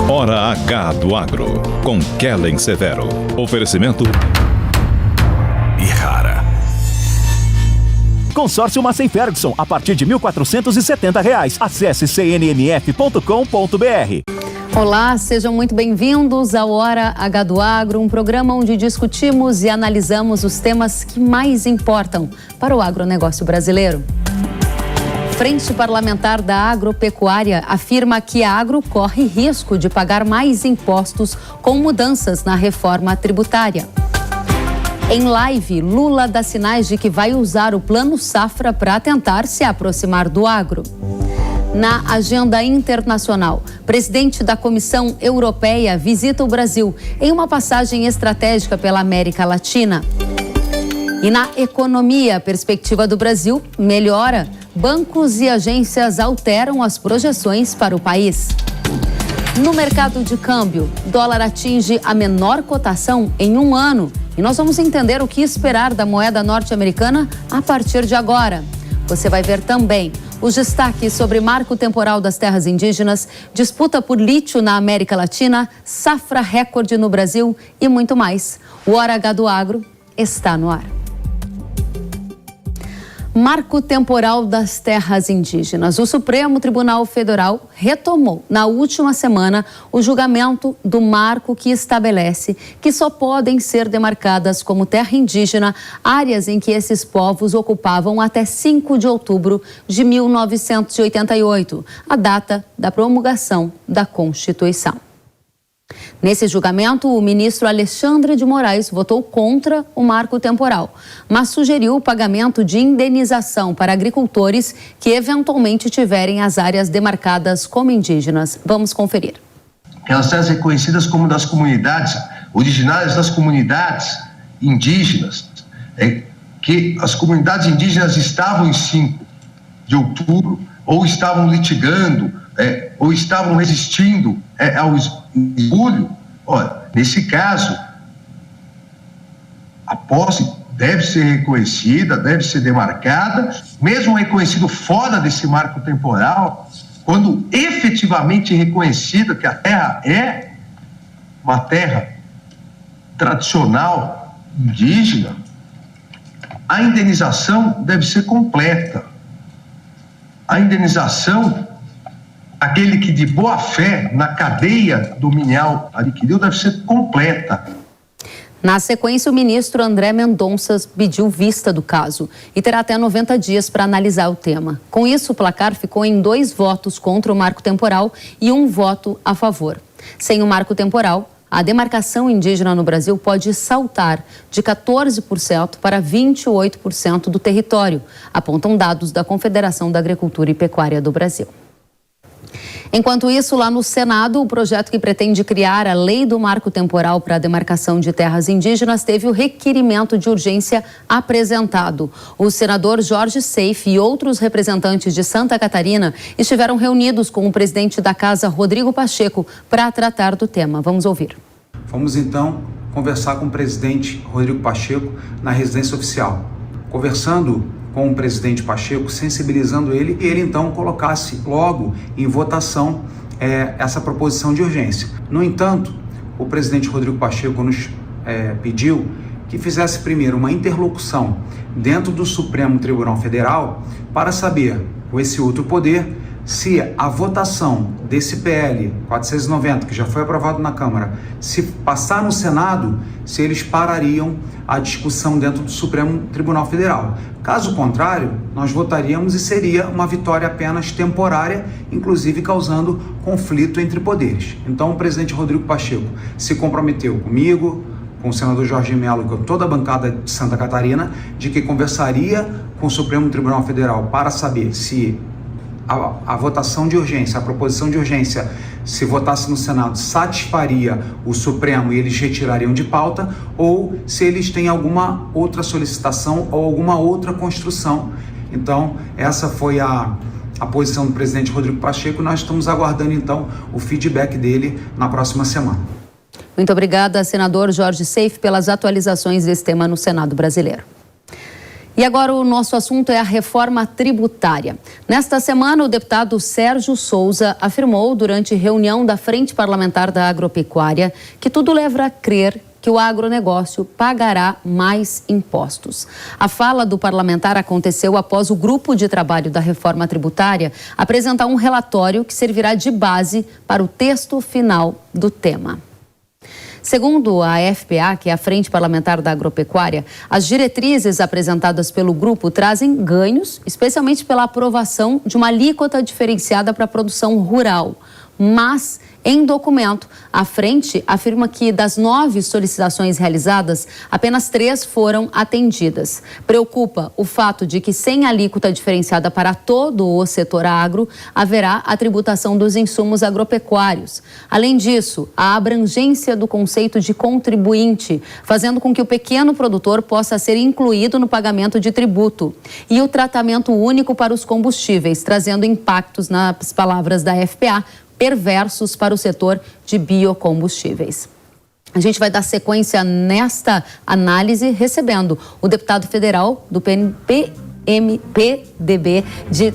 Hora H do Agro, com Kellen Severo. Oferecimento Ihara. Consórcio Massey Ferguson, a partir de R$ 1.470. Acesse cnmf.com.br. Olá, sejam muito bem-vindos ao Hora H do Agro, um programa onde discutimos e analisamos os temas que mais importam para o agronegócio brasileiro. Frente Parlamentar da Agropecuária afirma que a agro corre risco de pagar mais impostos com mudanças na reforma tributária. Em live, Lula dá sinais de que vai usar o Plano Safra para tentar se aproximar do agro. Na agenda internacional, presidente da Comissão Europeia visita o Brasil em uma passagem estratégica pela América Latina. E na economia, a perspectiva do Brasil melhora. Bancos e agências alteram as projeções para o país. No mercado de câmbio, dólar atinge a menor cotação em um ano. E nós vamos entender o que esperar da moeda norte-americana a partir de agora. Você vai ver também os destaques sobre marco temporal das terras indígenas, disputa por lítio na América Latina, safra recorde no Brasil e muito mais. O Hora H do Agro está no ar. Marco temporal das terras indígenas. O Supremo Tribunal Federal retomou na última semana o julgamento do marco que estabelece que só podem ser demarcadas como terra indígena áreas em que esses povos ocupavam até 5 de outubro de 1988, a data da promulgação da Constituição. Nesse julgamento, o ministro Alexandre de Moraes votou contra o marco temporal, mas sugeriu o pagamento de indenização para agricultores que eventualmente tiverem as áreas demarcadas como indígenas. Vamos conferir. Aquelas terras reconhecidas como das comunidades, originárias das comunidades indígenas, que as comunidades indígenas estavam em 5 de outubro, ou estavam litigando, ou estavam resistindo ao esbulho. Olha, nesse caso, a posse deve ser reconhecida, deve ser demarcada, mesmo reconhecido fora desse marco temporal, quando efetivamente reconhecida que a terra é uma terra tradicional indígena, a indenização deve ser completa. A indenização, aquele que de boa fé na cadeia dominial adquiriu, deve ser completa. Na sequência, o ministro André Mendonça pediu vista do caso e terá até 90 dias para analisar o tema. Com isso, o placar ficou em 2 votos contra o marco temporal e 1 voto a favor. Sem o marco temporal, a demarcação indígena no Brasil pode saltar de 14% para 28% do território, apontam dados da Confederação da Agricultura e Pecuária do Brasil. Enquanto isso, lá no Senado, o projeto que pretende criar a Lei do Marco Temporal para a demarcação de terras indígenas teve o requerimento de urgência apresentado. O senador Jorge Seif e outros representantes de Santa Catarina estiveram reunidos com o presidente da Casa, Rodrigo Pacheco, para tratar do tema. Vamos ouvir. Vamos então conversar com o presidente Rodrigo Pacheco na residência oficial. Conversando com o presidente Pacheco, sensibilizando ele, e ele então colocasse logo em votação essa proposição de urgência. No entanto, o presidente Rodrigo Pacheco nos pediu que fizesse primeiro uma interlocução dentro do Supremo Tribunal Federal para saber, com esse outro poder, se a votação desse PL 490, que já foi aprovado na Câmara, se passar no Senado, se eles parariam a discussão dentro do Supremo Tribunal Federal. Caso contrário, nós votaríamos e seria uma vitória apenas temporária, inclusive causando conflito entre poderes. Então, o presidente Rodrigo Pacheco se comprometeu comigo, com o senador Jorge Mello e com toda a bancada de Santa Catarina, de que conversaria com o Supremo Tribunal Federal para saber se a votação de urgência, a proposição de urgência, se votasse no Senado, satisfaria o Supremo e eles retirariam de pauta, ou se eles têm alguma outra solicitação ou alguma outra construção. Então, essa foi a posição do presidente Rodrigo Pacheco. Nós estamos aguardando, então, o feedback dele na próxima semana. Muito obrigada, senador Jorge Seif, pelas atualizações desse tema no Senado brasileiro. E agora o nosso assunto é a reforma tributária. Nesta semana, o deputado Sérgio Souza afirmou durante reunião da Frente Parlamentar da Agropecuária que tudo leva a crer que o agronegócio pagará mais impostos. A fala do parlamentar aconteceu após o grupo de trabalho da reforma tributária apresentar um relatório que servirá de base para o texto final do tema. Segundo a FPA, que é a Frente Parlamentar da Agropecuária, as diretrizes apresentadas pelo grupo trazem ganhos, especialmente pela aprovação de uma alíquota diferenciada para a produção rural. Mas, em documento, a frente afirma que das 9 solicitações realizadas, apenas 3 foram atendidas. Preocupa o fato de que, sem alíquota diferenciada para todo o setor agro, haverá a tributação dos insumos agropecuários. Além disso, a abrangência do conceito de contribuinte, fazendo com que o pequeno produtor possa ser incluído no pagamento de tributo. E o tratamento único para os combustíveis, trazendo impactos, nas palavras da FPA, perversos para o setor de biocombustíveis. A gente vai dar sequência nesta análise recebendo o deputado federal do PMPDB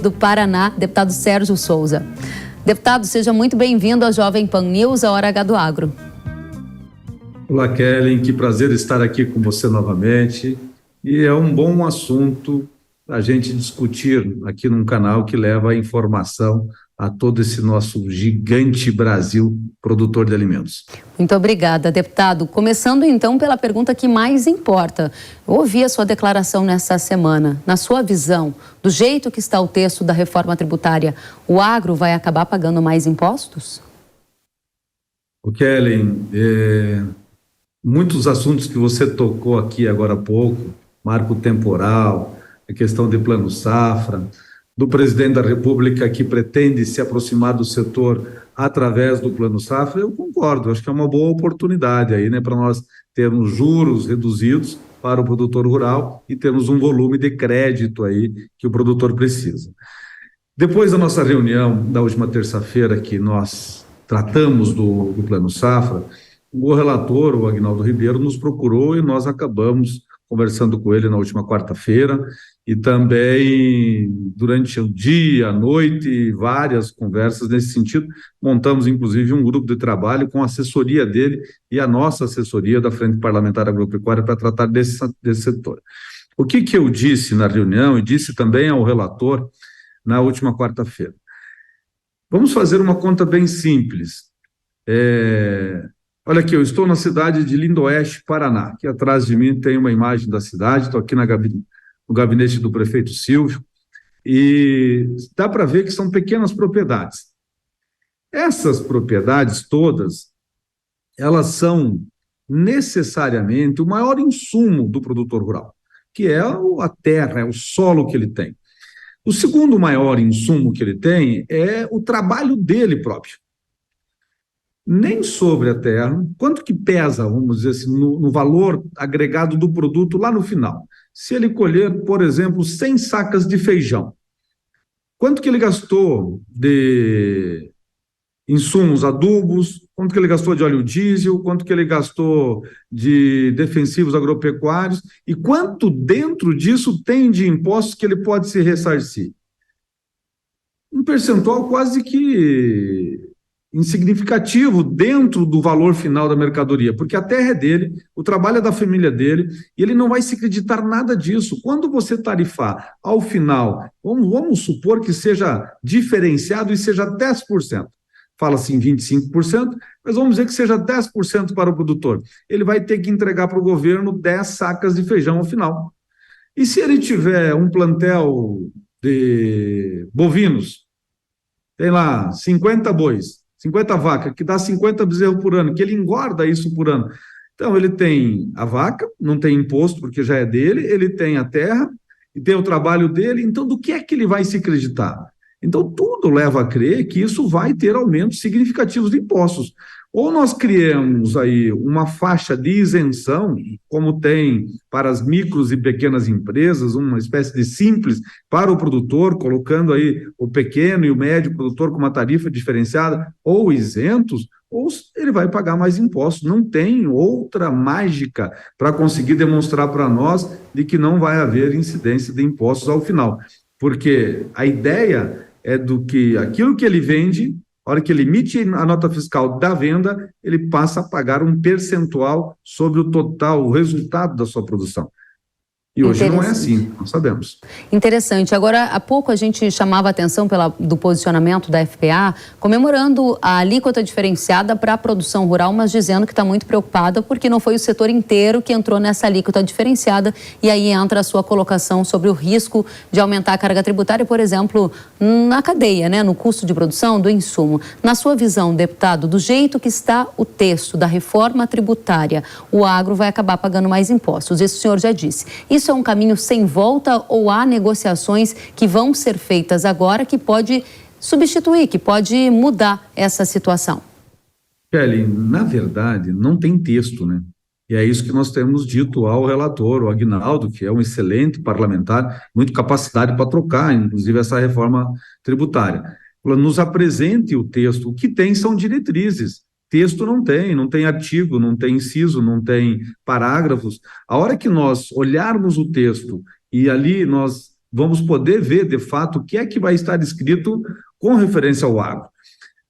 do Paraná, deputado Sérgio Souza. Deputado, seja muito bem-vindo ao Jovem Pan News, a Hora H do Agro. Olá, Kellen, que prazer estar aqui com você novamente. E é um bom assunto a gente discutir aqui num canal que leva a informação a todo esse nosso gigante Brasil produtor de alimentos. Muito obrigada, deputado. Começando então pela pergunta que mais importa. Eu ouvi a sua declaração nessa semana. Na sua visão, do jeito que está o texto da reforma tributária, o agro vai acabar pagando mais impostos? O Kellen, muitos assuntos que você tocou aqui agora há pouco, marco temporal, a questão de plano safra, do presidente da República que pretende se aproximar do setor através do Plano Safra, eu concordo, acho que é uma boa oportunidade aí, né, para nós termos juros reduzidos para o produtor rural e termos um volume de crédito aí que o produtor precisa. Depois da nossa reunião da última terça-feira que nós tratamos do Plano Safra, o relator, o Agnaldo Ribeiro, nos procurou e nós acabamos conversando com ele na última quarta-feira e também durante o dia, a noite, várias conversas nesse sentido. Montamos, inclusive, um grupo de trabalho com a assessoria dele e a nossa assessoria da Frente Parlamentar Agropecuária para tratar desse setor. O que eu disse na reunião e disse também ao relator na última quarta-feira? Vamos fazer uma conta bem simples. Olha aqui, eu estou na cidade de Lindoeste, Paraná, que atrás de mim tem uma imagem da cidade, estou aqui no gabinete do prefeito Silvio, e dá para ver que são pequenas propriedades. Essas propriedades todas, elas são necessariamente o maior insumo do produtor rural, que é a terra, é o solo que ele tem. O segundo maior insumo que ele tem é o trabalho dele próprio. Nem sobre a terra, quanto que pesa, vamos dizer assim, no valor agregado do produto lá no final. Se ele colher, por exemplo, 100 sacas de feijão, quanto que ele gastou de insumos, adubos, quanto que ele gastou de óleo diesel, quanto que ele gastou de defensivos agropecuários e quanto dentro disso tem de impostos que ele pode se ressarcir? Um percentual quase que insignificativo dentro do valor final da mercadoria, porque a terra é dele, o trabalho é da família dele, e ele não vai se acreditar nada disso. Quando você tarifar ao final, vamos supor que seja diferenciado e seja 10%, fala-se em 25%, mas vamos dizer que seja 10% para o produtor. Ele vai ter que entregar para o governo 10 sacas de feijão ao final. E se ele tiver um plantel de bovinos, tem lá 50 bois, 50 vacas, que dá 50 bezerros por ano, que ele engorda isso por ano. Então, ele tem a vaca, não tem imposto, porque já é dele, ele tem a terra, e tem o trabalho dele, então do que é que ele vai se acreditar? Então, tudo leva a crer que isso vai ter aumentos significativos de impostos. Ou nós criamos aí uma faixa de isenção, como tem para as micros e pequenas empresas, uma espécie de simples para o produtor, colocando aí o pequeno e o médio produtor com uma tarifa diferenciada, ou isentos, ou ele vai pagar mais impostos. Não tem outra mágica para conseguir demonstrar para nós de que não vai haver incidência de impostos ao final. Porque a ideia é do que aquilo que ele vende, a hora que ele emite a nota fiscal da venda, ele passa a pagar um percentual sobre o total, o resultado da sua produção. E hoje não é assim, nós sabemos. Interessante. Agora, há pouco a gente chamava a atenção do posicionamento da FPA, comemorando a alíquota diferenciada para a produção rural, mas dizendo que está muito preocupada porque não foi o setor inteiro que entrou nessa alíquota diferenciada, e aí entra a sua colocação sobre o risco de aumentar a carga tributária, por exemplo, na cadeia, né, no custo de produção do insumo. Na sua visão, deputado, do jeito que está o texto da reforma tributária, o agro vai acabar pagando mais impostos. Isso o senhor já disse. Isso é um caminho sem volta ou há negociações que vão ser feitas agora que pode substituir, que pode mudar essa situação? Kelly, na verdade, não tem texto, né? E é isso que nós temos dito ao relator, o Aguinaldo, que é um excelente parlamentar, muito capacidade para trocar, inclusive, essa reforma tributária. Nos apresente o texto. O que tem são diretrizes. Texto não tem artigo, não tem inciso, não tem parágrafos. A hora que nós olharmos o texto e ali nós vamos poder ver, de fato, o que é que vai estar escrito com referência ao agro.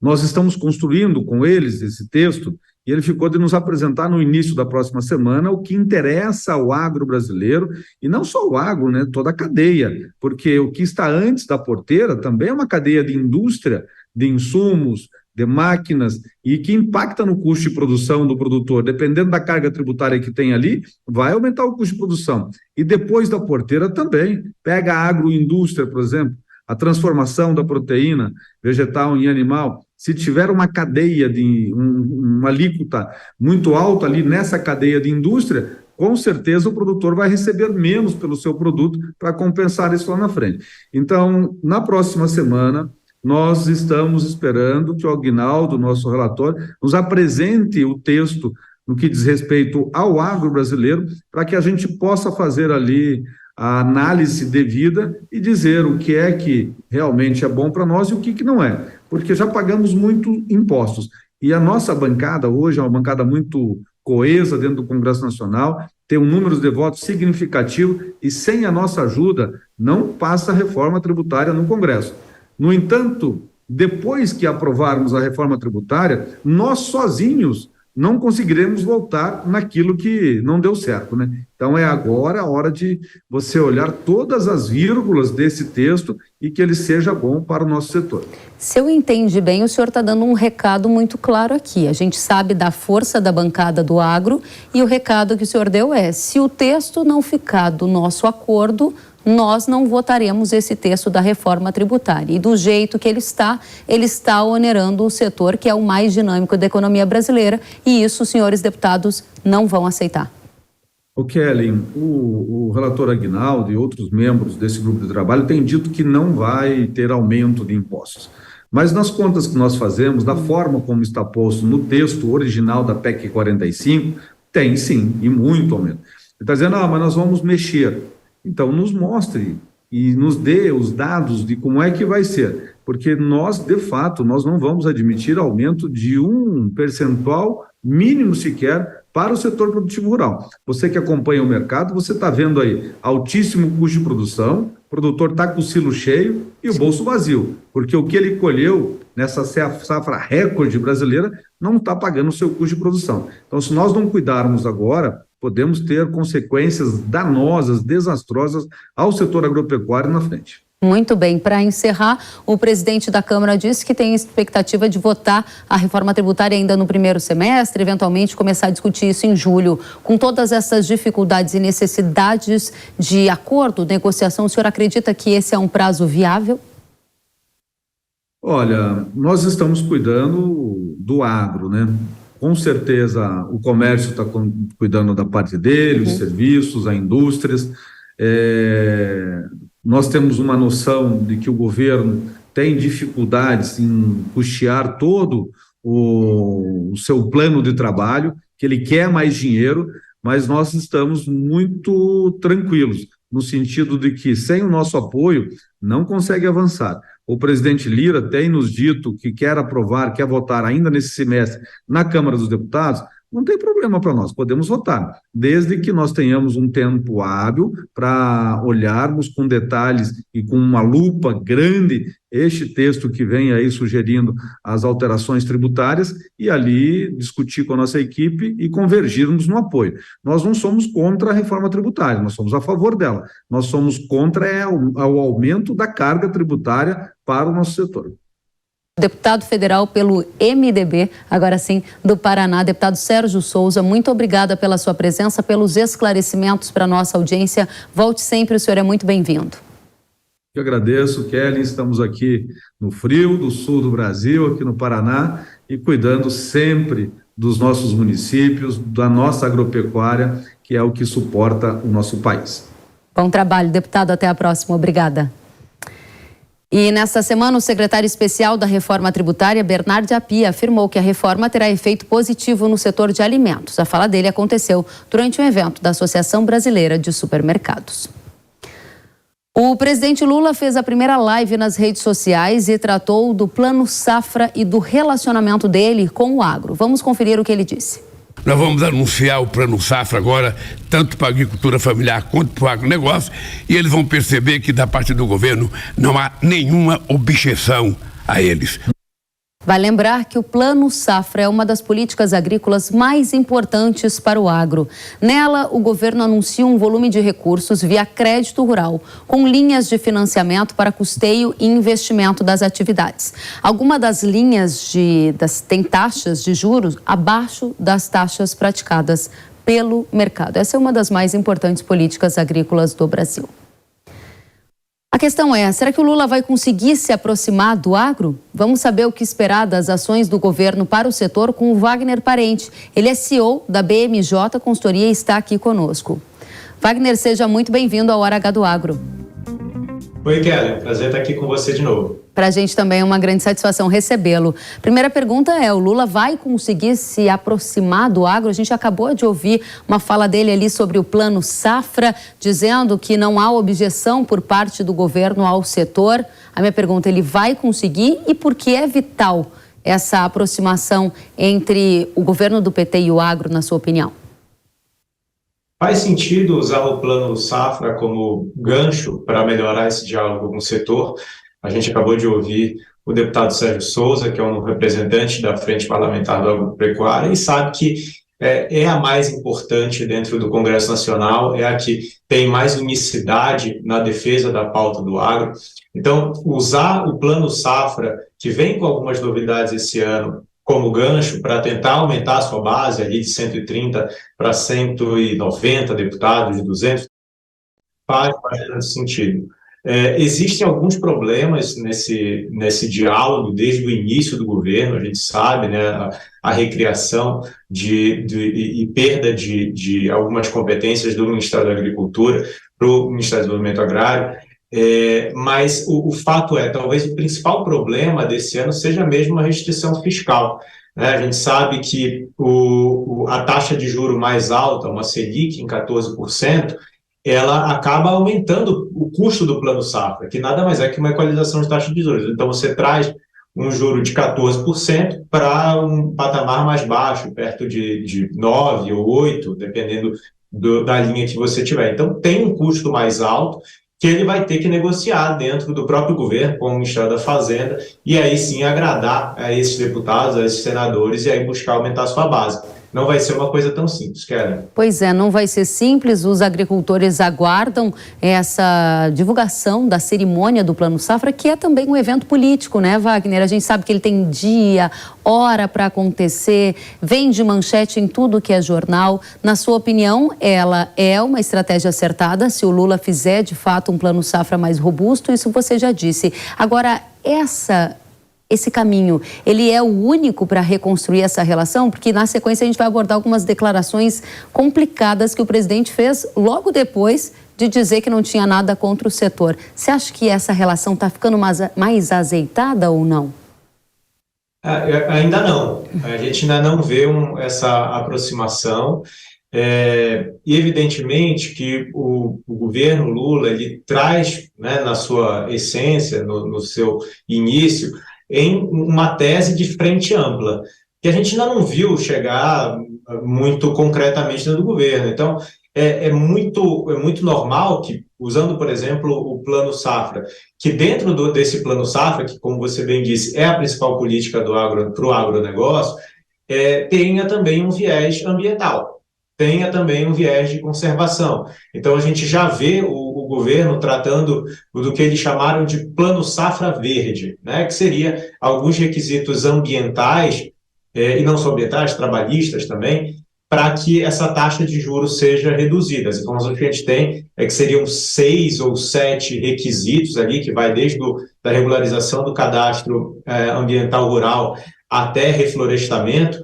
Nós estamos construindo com eles esse texto e ele ficou de nos apresentar no início da próxima semana o que interessa ao agro brasileiro, e não só o agro, né, toda a cadeia, porque o que está antes da porteira também é uma cadeia de indústria, de insumos, de máquinas, e que impacta no custo de produção do produtor. Dependendo da carga tributária que tem ali, vai aumentar o custo de produção. E depois da porteira também. Pega a agroindústria, por exemplo, a transformação da proteína vegetal em animal. Se tiver uma cadeia de uma alíquota muito alta ali nessa cadeia de indústria, com certeza o produtor vai receber menos pelo seu produto para compensar isso lá na frente. Então, na próxima semana, nós estamos esperando que o Aguinaldo, nosso relator, nos apresente o texto no que diz respeito ao agro brasileiro, para que a gente possa fazer ali a análise devida e dizer o que é que realmente é bom para nós e o que não é, porque já pagamos muito impostos. E a nossa bancada hoje é uma bancada muito coesa dentro do Congresso Nacional, tem um número de votos significativo e sem a nossa ajuda não passa a reforma tributária no Congresso. No entanto, depois que aprovarmos a reforma tributária, nós sozinhos não conseguiremos voltar naquilo que não deu certo, né? Então é agora a hora de você olhar todas as vírgulas desse texto e que ele seja bom para o nosso setor. Se eu entendi bem, o senhor está dando um recado muito claro aqui. A gente sabe da força da bancada do agro e o recado que o senhor deu é: se o texto não ficar do nosso acordo, nós não votaremos esse texto da reforma tributária. E do jeito que ele está onerando o setor que é o mais dinâmico da economia brasileira, e isso os senhores deputados não vão aceitar. O Kelly, o relator Aguinaldo e outros membros desse grupo de trabalho têm dito que não vai ter aumento de impostos. Mas nas contas que nós fazemos, da forma como está posto no texto original da PEC 45, tem sim, e muito aumento. Ele está dizendo, mas nós vamos mexer. Então, nos mostre e nos dê os dados de como é que vai ser, porque nós, de fato, nós não vamos admitir aumento de um percentual mínimo sequer para o setor produtivo rural. Você que acompanha o mercado, você está vendo aí altíssimo custo de produção, o produtor está com o silo cheio e o bolso vazio, porque o que ele colheu nessa safra recorde brasileira não está pagando o seu custo de produção. Então, se nós não cuidarmos agora, podemos ter consequências danosas, desastrosas ao setor agropecuário na frente. Muito bem. Para encerrar, o presidente da Câmara disse que tem expectativa de votar a reforma tributária ainda no primeiro semestre, eventualmente começar a discutir isso em julho. Com todas essas dificuldades e necessidades de acordo, negociação, o senhor acredita que esse é um prazo viável? Olha, nós estamos cuidando do agro, né? Com certeza o comércio está cuidando da parte dele, os serviços, as indústrias. Nós temos uma noção de que o governo tem dificuldades em custear todo o seu plano de trabalho, que ele quer mais dinheiro, mas nós estamos muito tranquilos, no sentido de que sem o nosso apoio não consegue avançar. O presidente Lira tem nos dito que quer aprovar, quer votar ainda nesse semestre na Câmara dos Deputados. Não tem problema para nós, podemos votar, desde que nós tenhamos um tempo hábil para olharmos com detalhes e com uma lupa grande este texto que vem aí sugerindo as alterações tributárias e ali discutir com a nossa equipe e convergirmos no apoio. Nós não somos contra a reforma tributária, nós somos a favor dela, nós somos contra o aumento da carga tributária para o nosso setor. Deputado federal pelo MDB, agora sim, do Paraná, deputado Sérgio Souza, muito obrigada pela sua presença, pelos esclarecimentos para a nossa audiência. Volte sempre, o senhor é muito bem-vindo. Eu agradeço, Kelly, estamos aqui no frio do sul do Brasil, aqui no Paraná, e cuidando sempre dos nossos municípios, da nossa agropecuária, que é o que suporta o nosso país. Bom trabalho, deputado, até a próxima, obrigada. E nesta semana, o secretário especial da Reforma Tributária, Bernard Apia, afirmou que a reforma terá efeito positivo no setor de alimentos. A fala dele aconteceu durante um evento da Associação Brasileira de Supermercados. O presidente Lula fez a primeira live nas redes sociais e tratou do Plano Safra e do relacionamento dele com o agro. Vamos conferir o que ele disse. Nós vamos anunciar o Plano Safra agora, tanto para a agricultura familiar quanto para o agronegócio, e eles vão perceber que da parte do governo não há nenhuma objeção a eles. Vai lembrar que o Plano Safra é uma das políticas agrícolas mais importantes para o agro. Nela, o governo anuncia um volume de recursos via crédito rural, com linhas de financiamento para custeio e investimento das atividades. Algumas das linhas têm taxas de juros abaixo das taxas praticadas pelo mercado. Essa é uma das mais importantes políticas agrícolas do Brasil. A questão é, será que o Lula vai conseguir se aproximar do agro? Vamos saber o que esperar das ações do governo para o setor com o Wagner Parente. Ele é CEO da BMJ Consultoria e está aqui conosco. Wagner, seja muito bem-vindo ao Hora H do Agro. Oi, Kelly. Prazer estar aqui com você de novo. Para a gente também é uma grande satisfação recebê-lo. Primeira pergunta é, o Lula vai conseguir se aproximar do agro? A gente acabou de ouvir uma fala dele ali sobre o Plano Safra, dizendo que não há objeção por parte do governo ao setor. A minha pergunta, ele vai conseguir e por que é vital essa aproximação entre o governo do PT e o agro, na sua opinião? Faz sentido usar o Plano Safra como gancho para melhorar esse diálogo com o setor. A gente acabou de ouvir o deputado Sérgio Souza, que é um representante da Frente Parlamentar do Agropecuária, e sabe que é a mais importante dentro do Congresso Nacional, é a que tem mais unicidade na defesa da pauta do agro. Então, usar o Plano Safra, que vem com algumas novidades esse ano, como gancho para tentar aumentar a sua base ali de 130 para 190 deputados, de 200, faz bastante sentido. Existem alguns problemas nesse diálogo desde o início do governo, a gente sabe, né, a recriação e perda de algumas competências do Ministério da Agricultura para o Ministério do Desenvolvimento Agrário, mas o fato é, talvez o principal problema desse ano seja mesmo a restrição fiscal. Né? A gente sabe que a taxa de juro mais alta, uma Selic em 14%, ela acaba aumentando o custo do Plano Safra, que nada mais é que uma equalização de taxa de juros. Então, você traz um juro de 14% para um patamar mais baixo, perto de 9% ou 8%, dependendo da linha que você tiver. Então, tem um custo mais alto que ele vai ter que negociar dentro do próprio governo, com o Ministério da Fazenda, e aí sim agradar a esses deputados, a esses senadores, e aí buscar aumentar a sua base. Não vai ser uma coisa tão simples, Kellen. Pois é, não vai ser simples. Os agricultores aguardam essa divulgação da cerimônia do Plano Safra, que é também um evento político, né, Wagner? A gente sabe que ele tem dia, hora para acontecer, vem de manchete em tudo que é jornal. Na sua opinião, ela é uma estratégia acertada se o Lula fizer, de fato, um Plano Safra mais robusto? Isso você já disse. Agora, esse caminho, ele é o único para reconstruir essa relação? Porque na sequência a gente vai abordar algumas declarações complicadas que o presidente fez logo depois de dizer que não tinha nada contra o setor. Você acha que essa relação está ficando mais azeitada ou não? Ainda não. A gente ainda não vê essa aproximação. E evidentemente que o governo Lula ele traz, né, na sua essência, no seu início, em uma tese de frente ampla, que a gente ainda não viu chegar muito concretamente dentro do governo. Então, é muito normal que, usando, por exemplo, o Plano Safra, que dentro desse Plano Safra, que, como você bem disse, é a principal política para o agronegócio, tenha também um viés ambiental, tenha também um viés de conservação. Então, a gente já vê o governo tratando do que eles chamaram de Plano Safra Verde, né, que seria alguns requisitos ambientais, e não só ambientais, trabalhistas também, para que essa taxa de juros seja reduzida. As informações que a gente tem é que seriam 6 ou 7 requisitos ali, que vai desde da regularização do cadastro ambiental rural até reflorestamento,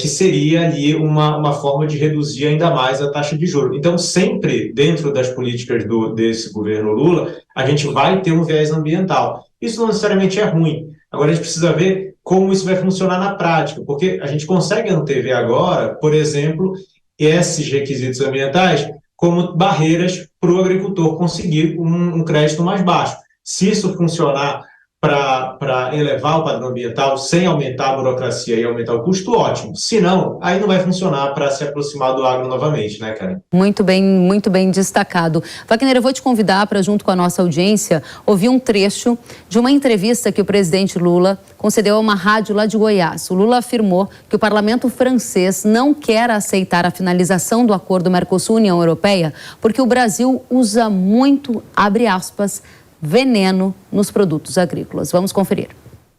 que seria ali uma forma de reduzir ainda mais a taxa de juros. Então, sempre dentro das políticas desse governo Lula, a gente vai ter um viés ambiental. Isso não necessariamente é ruim. Agora, a gente precisa ver como isso vai funcionar na prática, porque a gente consegue antever agora, por exemplo, esses requisitos ambientais como barreiras para o agricultor conseguir um crédito mais baixo. Se isso funcionar para elevar o padrão ambiental sem aumentar a burocracia e aumentar o custo, ótimo. Se não, aí não vai funcionar para se aproximar do agro novamente, né, Karen? Muito bem destacado. Wagner, eu vou te convidar para, junto com a nossa audiência, ouvir um trecho de uma entrevista que o presidente Lula concedeu a uma rádio lá de Goiás. O Lula afirmou que o parlamento francês não quer aceitar a finalização do acordo Mercosul-União Europeia porque o Brasil usa muito, abre aspas, veneno nos produtos agrícolas. Vamos conferir.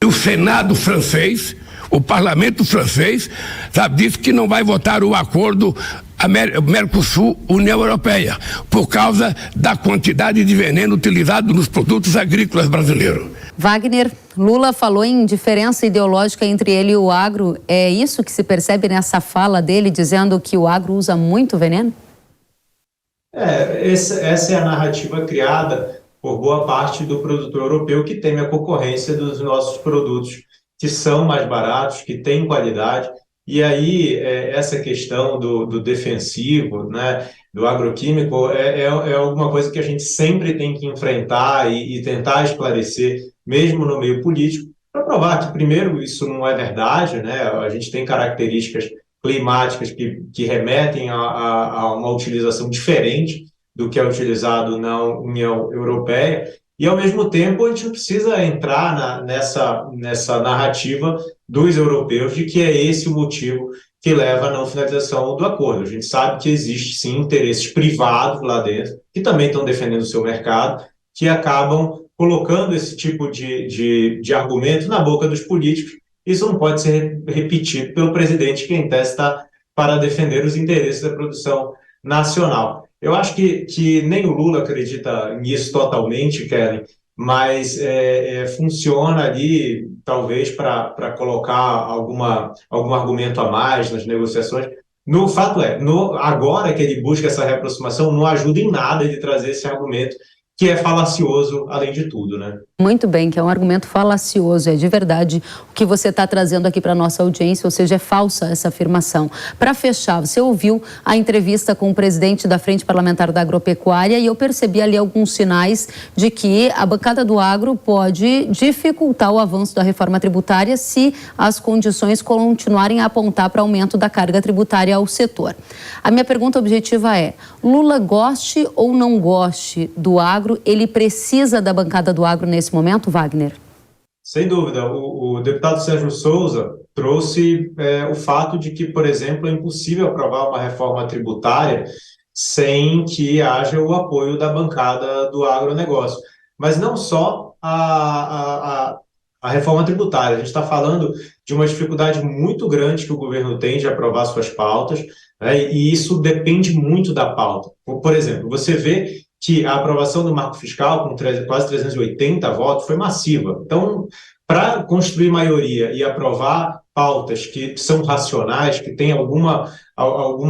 O Senado francês, o parlamento francês, disse que não vai votar o acordo Mercosul-União Europeia por causa da quantidade de veneno utilizado nos produtos agrícolas brasileiros. Wagner, Lula falou em diferença ideológica entre ele e o agro. É isso que se percebe nessa fala dele, dizendo que o agro usa muito veneno? Essa é a narrativa criada por boa parte do produtor europeu que teme a concorrência dos nossos produtos, que são mais baratos, que têm qualidade. E aí, essa questão do defensivo, né, do agroquímico, é alguma coisa que a gente sempre tem que enfrentar e tentar esclarecer, mesmo no meio político, para provar que, primeiro, isso não é verdade, né? A gente tem características climáticas que remetem a uma utilização diferente do que é utilizado na União Europeia, e, ao mesmo tempo, a gente não precisa entrar nessa narrativa dos europeus de que é esse o motivo que leva à não finalização do acordo. A gente sabe que existe, sim, interesses privados lá dentro, que também estão defendendo o seu mercado, que acabam colocando esse tipo de argumento na boca dos políticos. Isso não pode ser repetido pelo presidente, que em tese está para defender os interesses da produção nacional. Eu acho que nem o Lula acredita nisso totalmente, Kellen, mas funciona ali, talvez, para colocar algum argumento a mais nas negociações. No fato agora que ele busca essa reaproximação, não ajuda em nada ele trazer esse argumento, que é falacioso, além de tudo, né? Muito bem, que é um argumento falacioso, é de verdade o que você está trazendo aqui para a nossa audiência, ou seja, é falsa essa afirmação. Para fechar, você ouviu a entrevista com o presidente da Frente Parlamentar da Agropecuária e eu percebi ali alguns sinais de que a bancada do agro pode dificultar o avanço da reforma tributária se as condições continuarem a apontar para aumento da carga tributária ao setor. A minha pergunta objetiva é, Lula goste ou não goste do agro, ele precisa da bancada do agro nesse momento, Wagner? Sem dúvida. O deputado Sérgio Souza trouxe o fato de que, por exemplo, é impossível aprovar uma reforma tributária sem que haja o apoio da bancada do agronegócio. Mas não só a reforma tributária. A gente está falando de uma dificuldade muito grande que o governo tem de aprovar suas pautas, né, e isso depende muito da pauta. Por exemplo, você vê que a aprovação do marco fiscal, com quase 380 votos, foi massiva. Então, para construir maioria e aprovar pautas que são racionais, que têm alguma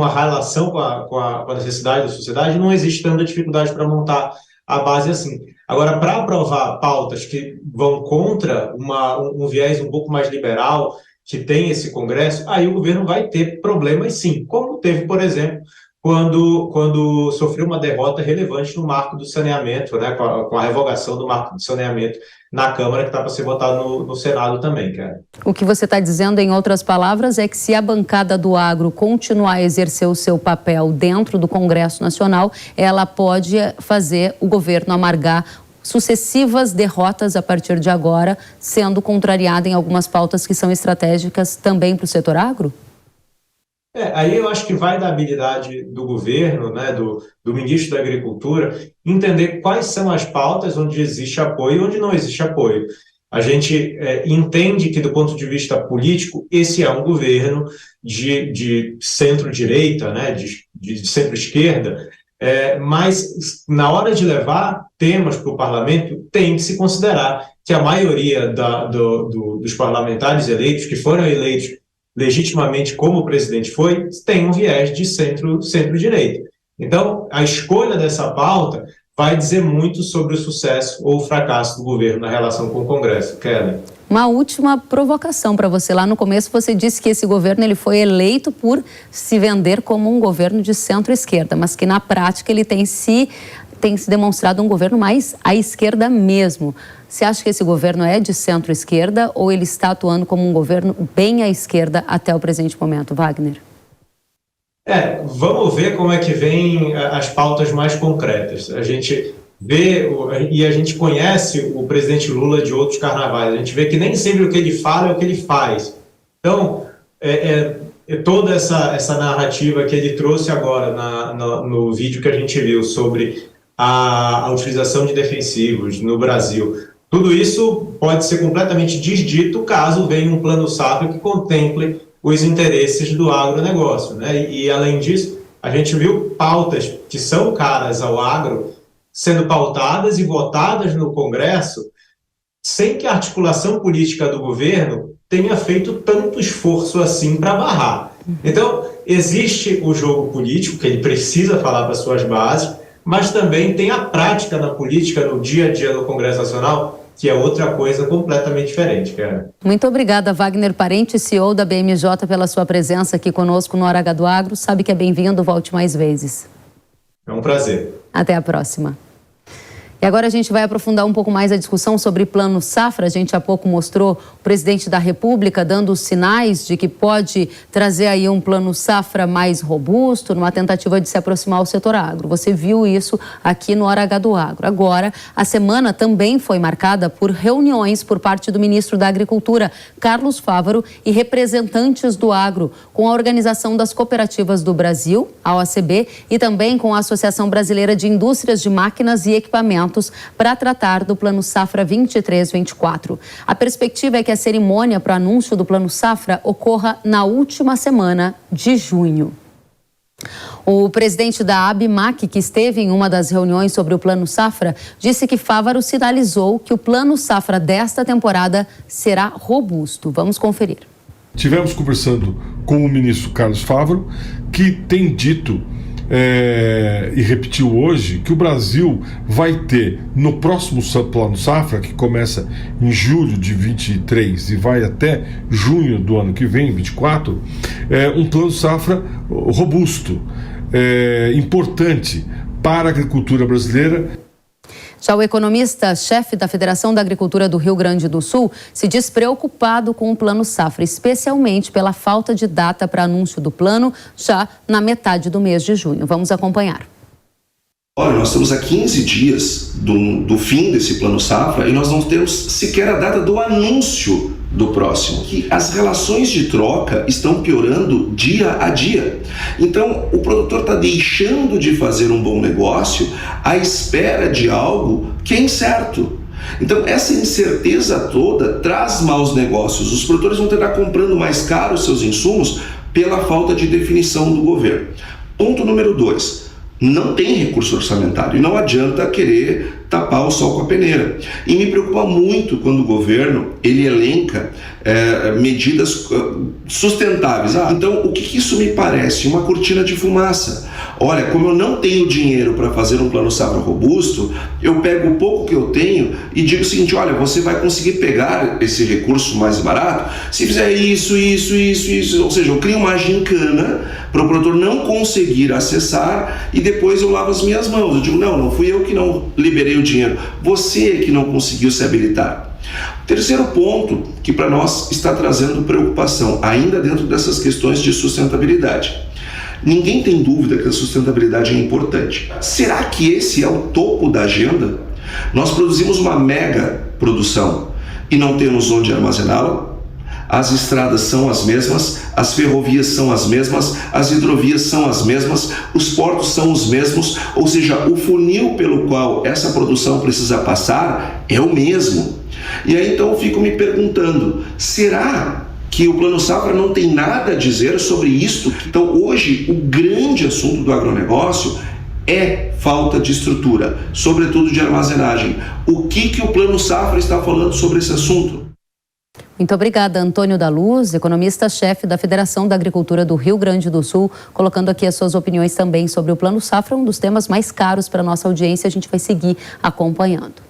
relação com a necessidade da sociedade, não existe tanta dificuldade para montar a base assim. Agora, para aprovar pautas que vão contra um viés um pouco mais liberal, que tem esse Congresso, aí o governo vai ter problemas sim, como teve, por exemplo, quando sofreu uma derrota relevante no marco do saneamento, né, com a revogação do marco do saneamento na Câmara, que está para ser votado no Senado também, cara. O que você está dizendo, em outras palavras, é que se a bancada do agro continuar a exercer o seu papel dentro do Congresso Nacional, ela pode fazer o governo amargar sucessivas derrotas a partir de agora, sendo contrariada em algumas pautas que são estratégicas também para o setor agro? Aí eu acho que vai da habilidade do governo, né, do ministro da Agricultura, entender quais são as pautas onde existe apoio e onde não existe apoio. A gente entende que, do ponto de vista político, esse é um governo de centro-direita, né, de centro-esquerda, mas na hora de levar temas para o parlamento, tem que se considerar que a maioria dos parlamentares eleitos, que foram eleitos legitimamente como o presidente foi, tem um viés de centro-direita. Então, a escolha dessa pauta vai dizer muito sobre o sucesso ou o fracasso do governo na relação com o Congresso. Kelly. Uma última provocação para você. Lá no começo você disse que esse governo ele foi eleito por se vender como um governo de centro-esquerda, mas que na prática ele tem se demonstrado um governo mais à esquerda mesmo. Você acha que esse governo é de centro-esquerda ou ele está atuando como um governo bem à esquerda até o presente momento, Wagner? Vamos ver como é que vem as pautas mais concretas. A gente vê e a gente conhece o presidente Lula de outros carnavais. A gente vê que nem sempre o que ele fala é o que ele faz. Então, toda essa narrativa que ele trouxe agora no vídeo que a gente viu sobre a utilização de defensivos no Brasil, tudo isso pode ser completamente desdito caso venha um plano safra que contemple os interesses do agronegócio, né? E além disso, a gente viu pautas que são caras ao agro sendo pautadas e votadas no Congresso sem que a articulação política do governo tenha feito tanto esforço assim para barrar. Então, existe o jogo político, que ele precisa falar para suas bases, mas também tem a prática na política, no dia a dia do Congresso Nacional, que é outra coisa completamente diferente, cara. Muito obrigada, Wagner Parente, CEO da BMJ, pela sua presença aqui conosco no Hora H do Agro. Sabe que é bem-vindo, volte mais vezes. É um prazer. Até a próxima. E agora a gente vai aprofundar um pouco mais a discussão sobre Plano Safra. A gente há pouco mostrou o presidente da República dando sinais de que pode trazer aí um Plano Safra mais robusto, numa tentativa de se aproximar ao setor agro. Você viu isso aqui no Hora H do Agro. Agora, a semana também foi marcada por reuniões por parte do ministro da Agricultura, Carlos Fávaro, e representantes do agro, com a Organização das Cooperativas do Brasil, a OCB, e também com a Associação Brasileira de Indústrias de Máquinas e Equipamentos, para tratar do Plano Safra 23-24. A perspectiva é que a cerimônia para o anúncio do Plano Safra ocorra na última semana de junho. O presidente da ABMAC, que esteve em uma das reuniões sobre o Plano Safra, disse que Fávaro sinalizou que o Plano Safra desta temporada será robusto. Vamos conferir. Tivemos conversando com o ministro Carlos Fávaro, que tem dito e repetiu hoje que o Brasil vai ter no próximo Plano Safra, que começa em julho de 23 e vai até junho do ano que vem, 24, um Plano Safra robusto, importante para a agricultura brasileira. Já o economista-chefe da Federação da Agricultura do Rio Grande do Sul se diz preocupado com o Plano Safra, especialmente pela falta de data para anúncio do plano já na metade do mês de junho. Vamos acompanhar. Olha, nós estamos a 15 dias do fim desse Plano Safra e nós não temos sequer a data do anúncio do próximo. Que as relações de troca estão piorando dia a dia. Então, o produtor está deixando de fazer um bom negócio à espera de algo que é incerto. Então, essa incerteza toda traz maus negócios. Os produtores vão tentar comprando mais caro os seus insumos pela falta de definição do governo. Ponto número 2. Não tem recurso orçamentário e não adianta querer tapar o sol com a peneira. E me preocupa muito quando o governo ele elenca medidas sustentáveis. Então, o que isso me parece? Uma cortina de fumaça. Olha, como eu não tenho dinheiro para fazer um plano safra robusto, eu pego o pouco que eu tenho e digo o seguinte: olha, você vai conseguir pegar esse recurso mais barato se fizer isso. Ou seja, eu crio uma gincana para o produtor não conseguir acessar e depois eu lavo as minhas mãos. Eu digo, não fui eu que não liberei o dinheiro, você que não conseguiu se habilitar. Terceiro ponto que para nós está trazendo preocupação, ainda dentro dessas questões de sustentabilidade. Ninguém tem dúvida que a sustentabilidade é importante. Será que esse é o topo da agenda? Nós produzimos uma mega produção e não temos onde armazená-la? As estradas são as mesmas, as ferrovias são as mesmas, as hidrovias são as mesmas, os portos são os mesmos, ou seja, o funil pelo qual essa produção precisa passar é o mesmo. E aí então eu fico me perguntando, será que o Plano Safra não tem nada a dizer sobre isso? Então hoje o grande assunto do agronegócio é falta de estrutura, sobretudo de armazenagem. O que o Plano Safra está falando sobre esse assunto? Muito obrigada, Antônio da Luz, economista-chefe da Federação da Agricultura do Rio Grande do Sul, colocando aqui as suas opiniões também sobre o Plano Safra, um dos temas mais caros para a nossa audiência. A gente vai seguir acompanhando.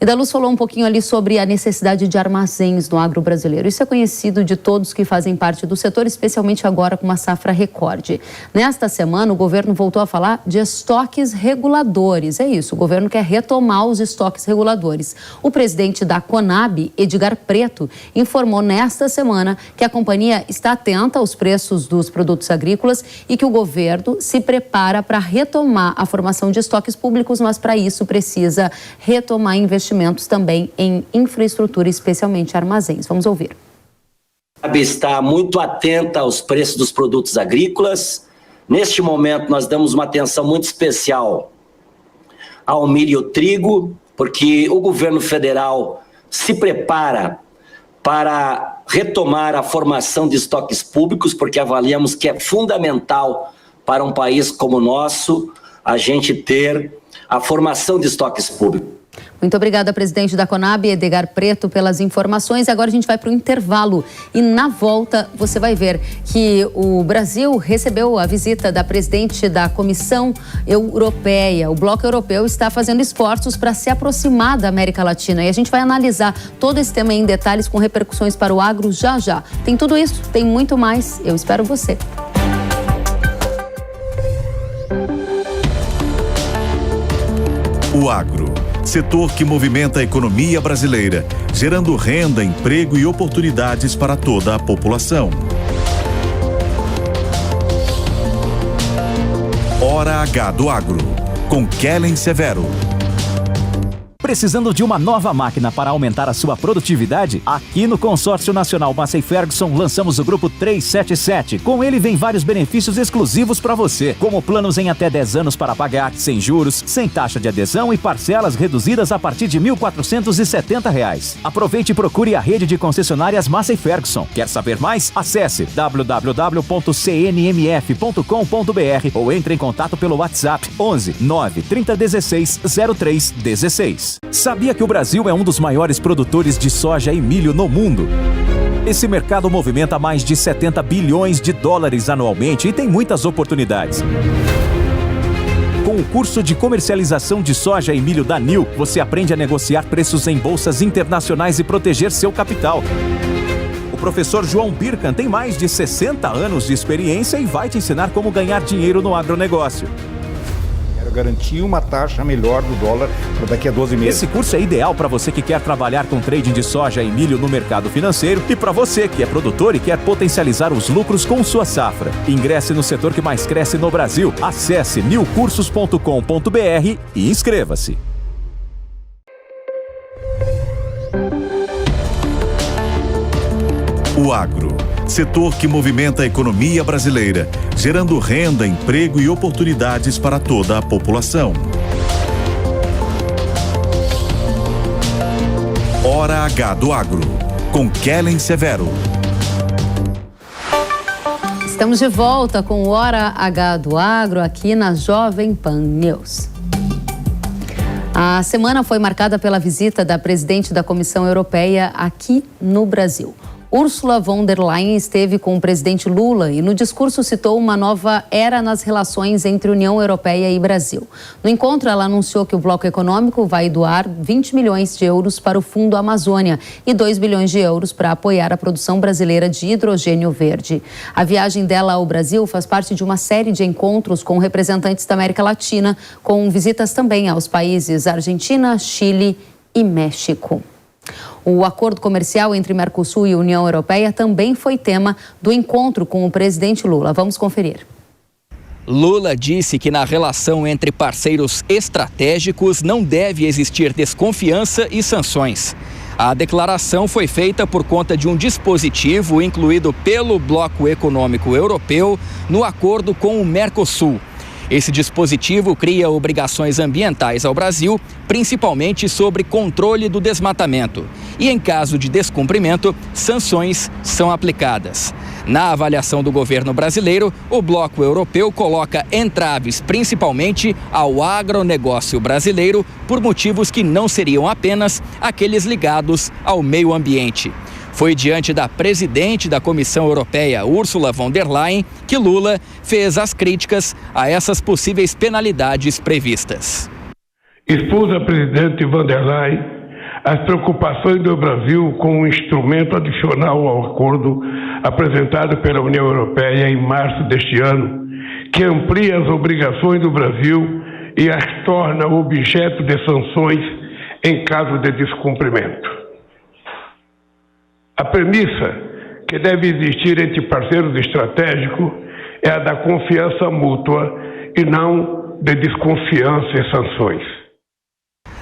E da Luz falou um pouquinho ali sobre a necessidade de armazéns no agro brasileiro. Isso é conhecido de todos que fazem parte do setor, especialmente agora com uma safra recorde. Nesta semana, o governo voltou a falar de estoques reguladores. É isso, o governo quer retomar os estoques reguladores. O presidente da Conab, Edgar Preto, informou nesta semana que a companhia está atenta aos preços dos produtos agrícolas e que o governo se prepara para retomar a formação de estoques públicos, mas para isso precisa retomar investimentos também em infraestrutura, especialmente armazéns. Vamos ouvir. A Conab está muito atenta aos preços dos produtos agrícolas. Neste momento, nós damos uma atenção muito especial ao milho e ao trigo, porque o governo federal se prepara para retomar a formação de estoques públicos, porque avaliamos que é fundamental para um país como o nosso a gente ter a formação de estoques públicos. Muito obrigada, presidente da Conab, Edgar Preto, pelas informações. Agora a gente vai para o intervalo e na volta você vai ver que o Brasil recebeu a visita da presidente da Comissão Europeia. O Bloco Europeu está fazendo esforços para se aproximar da América Latina e a gente vai analisar todo esse tema em detalhes com repercussões para o agro já. Tem tudo isso, tem muito mais. Eu espero você. O agro, setor que movimenta a economia brasileira, gerando renda, emprego e oportunidades para toda a população. Hora H do Agro, com Kellen Severo. Precisando de uma nova máquina para aumentar a sua produtividade? Aqui no Consórcio Nacional Massey Ferguson lançamos o Grupo 377. Com ele vem vários benefícios exclusivos para você, como planos em até 10 anos para pagar, sem juros, sem taxa de adesão e parcelas reduzidas a partir de R$ 1.470. Aproveite e procure a rede de concessionárias Massey Ferguson. Quer saber mais? Acesse www.cnmf.com.br ou entre em contato pelo WhatsApp 11 9 3016 0316. Sabia que o Brasil é um dos maiores produtores de soja e milho no mundo? Esse mercado movimenta mais de 70 bilhões de dólares anualmente e tem muitas oportunidades. Com o curso de comercialização de soja e milho da NIL, você aprende a negociar preços em bolsas internacionais e proteger seu capital. O professor João Birkan tem mais de 60 anos de experiência e vai te ensinar como ganhar dinheiro no agronegócio. Garantir uma taxa melhor do dólar para daqui a 12 meses. Esse curso é ideal para você que quer trabalhar com trading de soja e milho no mercado financeiro e para você que é produtor e quer potencializar os lucros com sua safra. Ingresse no setor que mais cresce no Brasil. Acesse nilcursos.com.br e inscreva-se. O agro, setor que movimenta a economia brasileira, gerando renda, emprego e oportunidades para toda a população. Hora H do Agro, com Kellen Severo. Estamos de volta com o Hora H do Agro aqui na Jovem Pan News. A semana foi marcada pela visita da presidente da Comissão Europeia aqui no Brasil. Ursula von der Leyen esteve com o presidente Lula e no discurso citou uma nova era nas relações entre União Europeia e Brasil. No encontro, ela anunciou que o Bloco Econômico vai doar 20 milhões de euros para o Fundo Amazônia e 2 bilhões de euros para apoiar a produção brasileira de hidrogênio verde. A viagem dela ao Brasil faz parte de uma série de encontros com representantes da América Latina, com visitas também aos países Argentina, Chile e México. O acordo comercial entre Mercosul e União Europeia também foi tema do encontro com o presidente Lula. Vamos conferir. Lula disse que na relação entre parceiros estratégicos não deve existir desconfiança e sanções. A declaração foi feita por conta de um dispositivo incluído pelo Bloco Econômico Europeu no acordo com o Mercosul. Esse dispositivo cria obrigações ambientais ao Brasil, principalmente sobre controle do desmatamento. E em caso de descumprimento, sanções são aplicadas. Na avaliação do governo brasileiro, o bloco europeu coloca entraves principalmente ao agronegócio brasileiro por motivos que não seriam apenas aqueles ligados ao meio ambiente. Foi diante da presidente da Comissão Europeia, Ursula von der Leyen, que Lula fez as críticas a essas possíveis penalidades previstas. Expôs a presidente von der Leyen as preocupações do Brasil com um instrumento adicional ao acordo apresentado pela União Europeia em março deste ano, que amplia as obrigações do Brasil e as torna objeto de sanções em caso de descumprimento. A premissa que deve existir entre parceiros estratégicos é a da confiança mútua e não de desconfiança e sanções.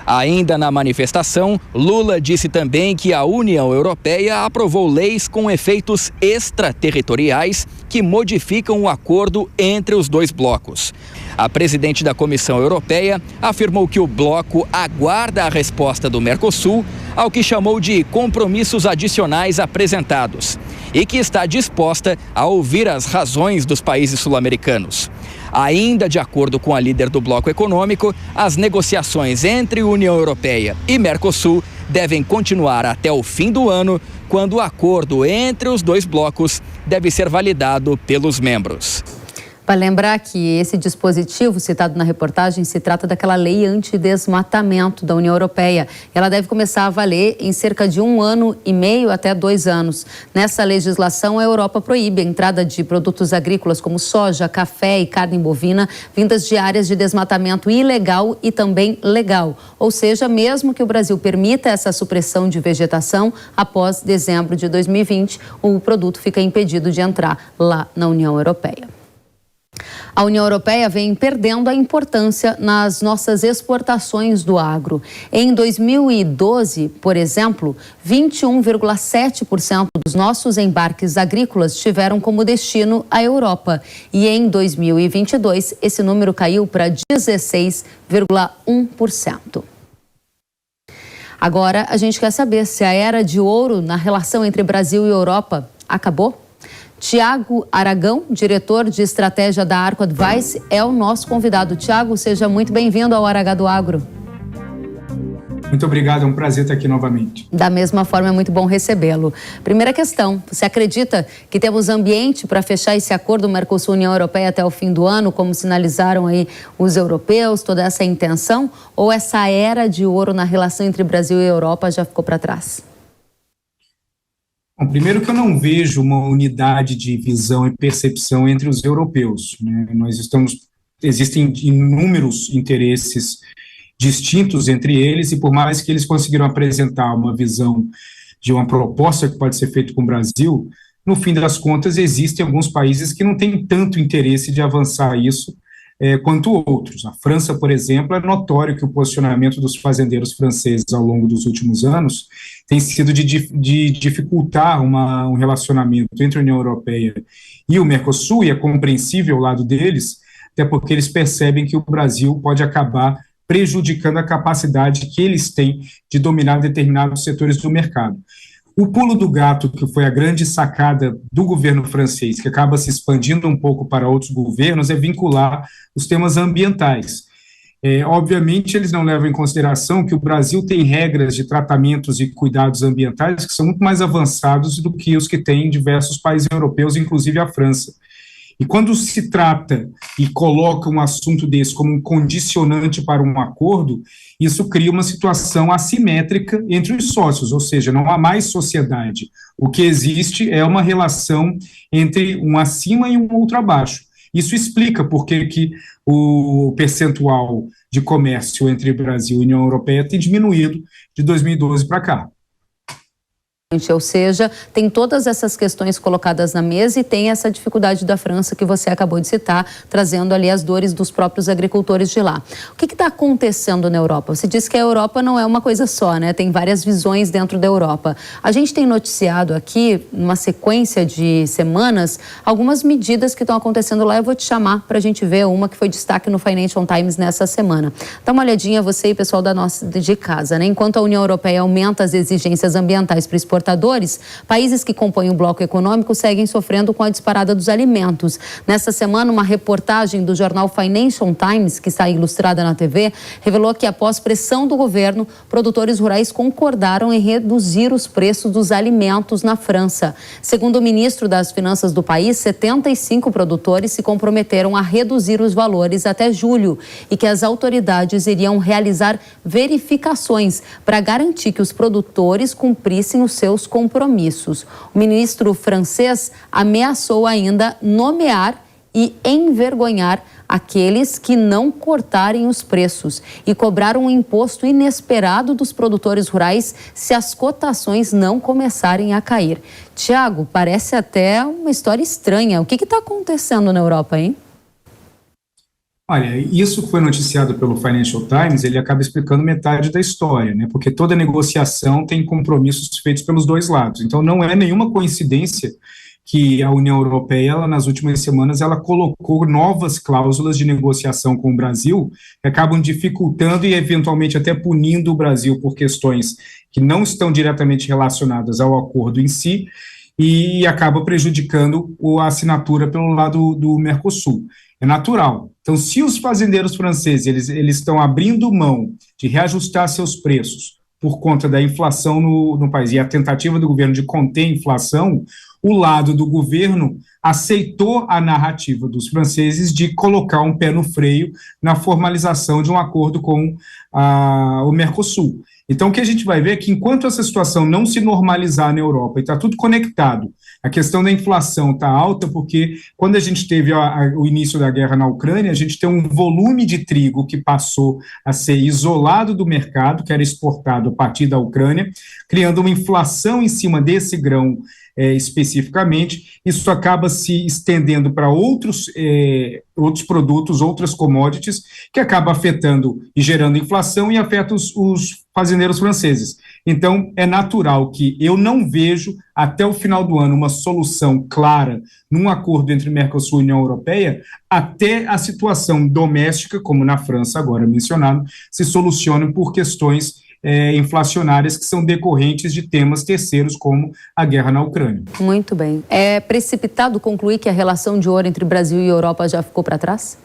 Ainda na manifestação, Lula disse também que a União Europeia aprovou leis com efeitos extraterritoriais que modificam o acordo entre os dois blocos. A presidente da Comissão Europeia afirmou que o bloco aguarda a resposta do Mercosul ao que chamou de compromissos adicionais apresentados e que está disposta a ouvir as razões dos países sul-americanos. Ainda de acordo com a líder do bloco econômico, as negociações entre União Europeia e Mercosul devem continuar até o fim do ano, quando o acordo entre os dois blocos deve ser validado pelos membros. Para lembrar que esse dispositivo citado na reportagem se trata daquela lei antidesmatamento da União Europeia. Ela deve começar a valer em cerca de 1 ano e meio até 2 anos. Nessa legislação, a Europa proíbe a entrada de produtos agrícolas como soja, café e carne bovina vindas de áreas de desmatamento ilegal e também legal. Ou seja, mesmo que o Brasil permita essa supressão de vegetação, após dezembro de 2020, o produto fica impedido de entrar lá na União Europeia. A União Europeia vem perdendo a importância nas nossas exportações do agro. Em 2012, por exemplo, 21,7% dos nossos embarques agrícolas tiveram como destino a Europa. E em 2022, esse número caiu para 16,1%. Agora, a gente quer saber se a era de ouro na relação entre Brasil e Europa acabou? Tiago Aragão, diretor de estratégia da Arco Advice, é o nosso convidado. Tiago, seja muito bem-vindo ao Hora H do Agro. Muito obrigado, é um prazer estar aqui novamente. Da mesma forma, é muito bom recebê-lo. Primeira questão, você acredita que temos ambiente para fechar esse acordo Mercosul-União Europeia até o fim do ano, como sinalizaram aí os europeus, toda essa intenção? Ou essa era de ouro na relação entre Brasil e Europa já ficou para trás? Bom, primeiro que eu não vejo uma unidade de visão e percepção entre os europeus, né? Existem inúmeros interesses distintos entre eles e por mais que eles conseguiram apresentar uma visão de uma proposta que pode ser feita com o Brasil, no fim das contas existem alguns países que não têm tanto interesse de avançar isso quanto outros. A França, por exemplo, é notório que o posicionamento dos fazendeiros franceses ao longo dos últimos anos tem sido de dificultar um relacionamento entre a União Europeia e o Mercosul, e é compreensível o lado deles, até porque eles percebem que o Brasil pode acabar prejudicando a capacidade que eles têm de dominar determinados setores do mercado. O pulo do gato, que foi a grande sacada do governo francês, que acaba se expandindo um pouco para outros governos, é vincular os temas ambientais. Obviamente, eles não levam em consideração que o Brasil tem regras de tratamentos e cuidados ambientais que são muito mais avançados do que os que tem em diversos países europeus, inclusive a França. E quando se trata e coloca um assunto desse como um condicionante para um acordo, isso cria uma situação assimétrica entre os sócios, ou seja, não há mais sociedade. O que existe é uma relação entre um acima e um outro abaixo. Isso explica por que o percentual de comércio entre Brasil e União Europeia tem diminuído de 2012 para cá. Ou seja, tem todas essas questões colocadas na mesa e tem essa dificuldade da França que você acabou de citar, trazendo ali as dores dos próprios agricultores de lá. O que está acontecendo na Europa? Você disse que a Europa não é uma coisa só, né? Tem várias visões dentro da Europa. A gente tem noticiado aqui, numa sequência de semanas, algumas medidas que estão acontecendo lá. Eu vou te chamar para a gente ver uma que foi destaque no Financial Times nessa semana. Dá uma olhadinha, você e o pessoal de casa, né? Enquanto a União Europeia aumenta as exigências ambientais para exportadores, países que compõem o bloco econômico seguem sofrendo com a disparada dos alimentos. Nessa semana, uma reportagem do jornal Financial Times, que está ilustrada na TV, revelou que após pressão do governo, produtores rurais concordaram em reduzir os preços dos alimentos na França. Segundo o ministro das Finanças do país, 75 produtores se comprometeram a reduzir os valores até julho e que as autoridades iriam realizar verificações para garantir que os produtores cumprissem os seus compromissos. O ministro francês ameaçou ainda nomear e envergonhar aqueles que não cortarem os preços e cobrar um imposto inesperado dos produtores rurais se as cotações não começarem a cair. Tiago, parece até uma história estranha. O que está acontecendo na Europa, hein? Olha, isso foi noticiado pelo Financial Times, ele acaba explicando metade da história, né? Porque toda negociação tem compromissos feitos pelos dois lados. Então, não é nenhuma coincidência que a União Europeia, nas últimas semanas, ela colocou novas cláusulas de negociação com o Brasil, que acabam dificultando e, eventualmente, até punindo o Brasil por questões que não estão diretamente relacionadas ao acordo em si, e acaba prejudicando a assinatura pelo lado do Mercosul. É natural. Então, se os fazendeiros franceses eles estão abrindo mão de reajustar seus preços por conta da inflação no país e a tentativa do governo de conter a inflação, o lado do governo aceitou a narrativa dos franceses de colocar um pé no freio na formalização de um acordo com o Mercosul. Então, o que a gente vai ver é que enquanto essa situação não se normalizar na Europa, e está tudo conectado, a questão da inflação está alta porque quando a gente teve o início da guerra na Ucrânia, a gente tem um volume de trigo que passou a ser isolado do mercado, que era exportado a partir da Ucrânia, criando uma inflação em cima desse grão especificamente. Isso acaba se estendendo para outros produtos, outras commodities, que acaba afetando e gerando inflação e afeta os fazendeiros franceses. Então, é natural que eu não vejo, até o final do ano, uma solução clara num acordo entre Mercosul e União Europeia, até a situação doméstica, como na França, agora mencionado, se solucione por questões inflacionárias que são decorrentes de temas terceiros, como a guerra na Ucrânia. Muito bem. É precipitado concluir que a relação de ouro entre Brasil e Europa já ficou para trás?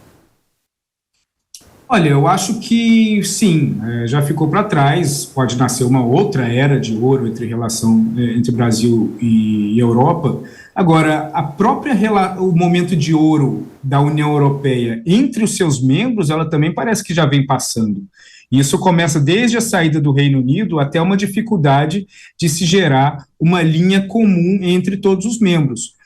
Olha, eu acho que sim, já ficou para trás. Pode nascer uma outra era de ouro entre Brasil e Europa. Agora, o momento de ouro da União Europeia entre os seus membros, ela também parece que já vem passando. Isso começa desde a saída do Reino Unido até uma dificuldade de se gerar uma linha comum entre todos os membros.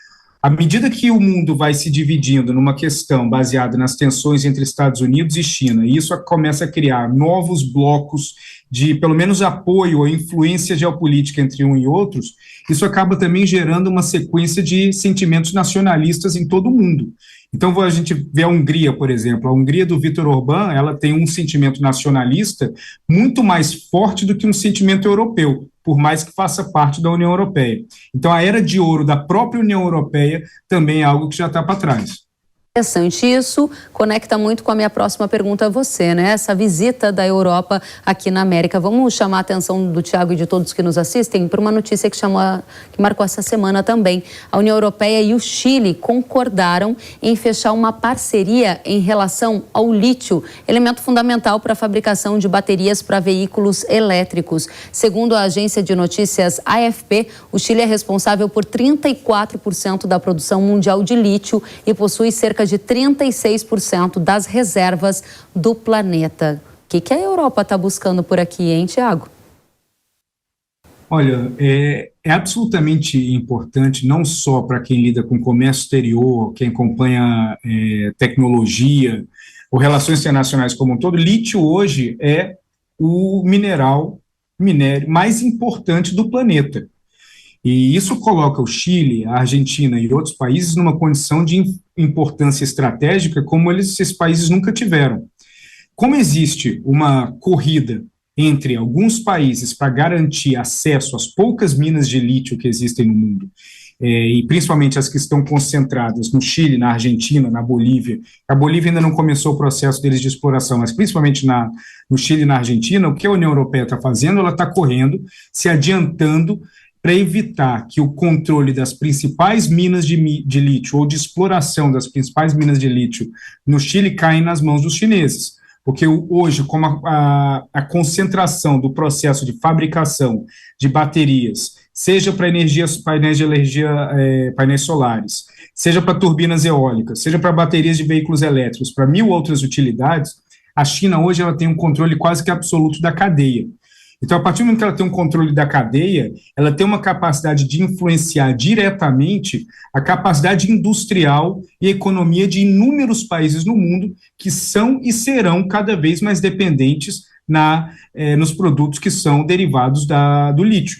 À medida que o mundo vai se dividindo numa questão baseada nas tensões entre Estados Unidos e China, e isso começa a criar novos blocos de, pelo menos, apoio ou influência geopolítica entre um e outros, isso acaba também gerando uma sequência de sentimentos nacionalistas em todo o mundo. Então, a gente vê a Hungria, por exemplo. A Hungria do Viktor Orbán, ela tem um sentimento nacionalista muito mais forte do que um sentimento europeu, por mais que faça parte da União Europeia. Então, a era de ouro da própria União Europeia também é algo que já está para trás. Interessante, isso conecta muito com a minha próxima pergunta a você, né? Essa visita da Europa aqui na América. Vamos chamar a atenção do Tiago e de todos que nos assistem para uma notícia que marcou essa semana também. A União Europeia e o Chile concordaram em fechar uma parceria em relação ao lítio, elemento fundamental para a fabricação de baterias para veículos elétricos. Segundo a agência de notícias AFP, o Chile é responsável por 34% da produção mundial de lítio e possui cerca de 36% das reservas do planeta. O que a Europa está buscando por aqui, hein, Tiago? Olha, é absolutamente importante, não só para quem lida com comércio exterior, quem acompanha tecnologia ou relações internacionais como um todo. Lítio hoje é o minério mais importante do planeta. E isso coloca o Chile, a Argentina e outros países numa condição de importância estratégica como esses países nunca tiveram. Como existe uma corrida entre alguns países para garantir acesso às poucas minas de lítio que existem no mundo, e principalmente as que estão concentradas no Chile, na Argentina, na Bolívia. A Bolívia ainda não começou o processo deles de exploração, mas principalmente no Chile e na Argentina, o que a União Europeia está fazendo? Ela está correndo, se adiantando para evitar que o controle das principais minas de lítio ou de exploração das principais minas de lítio no Chile caia nas mãos dos chineses. Porque hoje, como a concentração do processo de fabricação de baterias, seja para painéis solares, seja para turbinas eólicas, seja para baterias de veículos elétricos, para 1.000 outras utilidades, a China hoje ela tem um controle quase que absoluto da cadeia. Então, a partir do momento que ela tem um controle da cadeia, ela tem uma capacidade de influenciar diretamente a capacidade industrial e economia de inúmeros países no mundo que são e serão cada vez mais dependentes nos produtos que são derivados do lítio.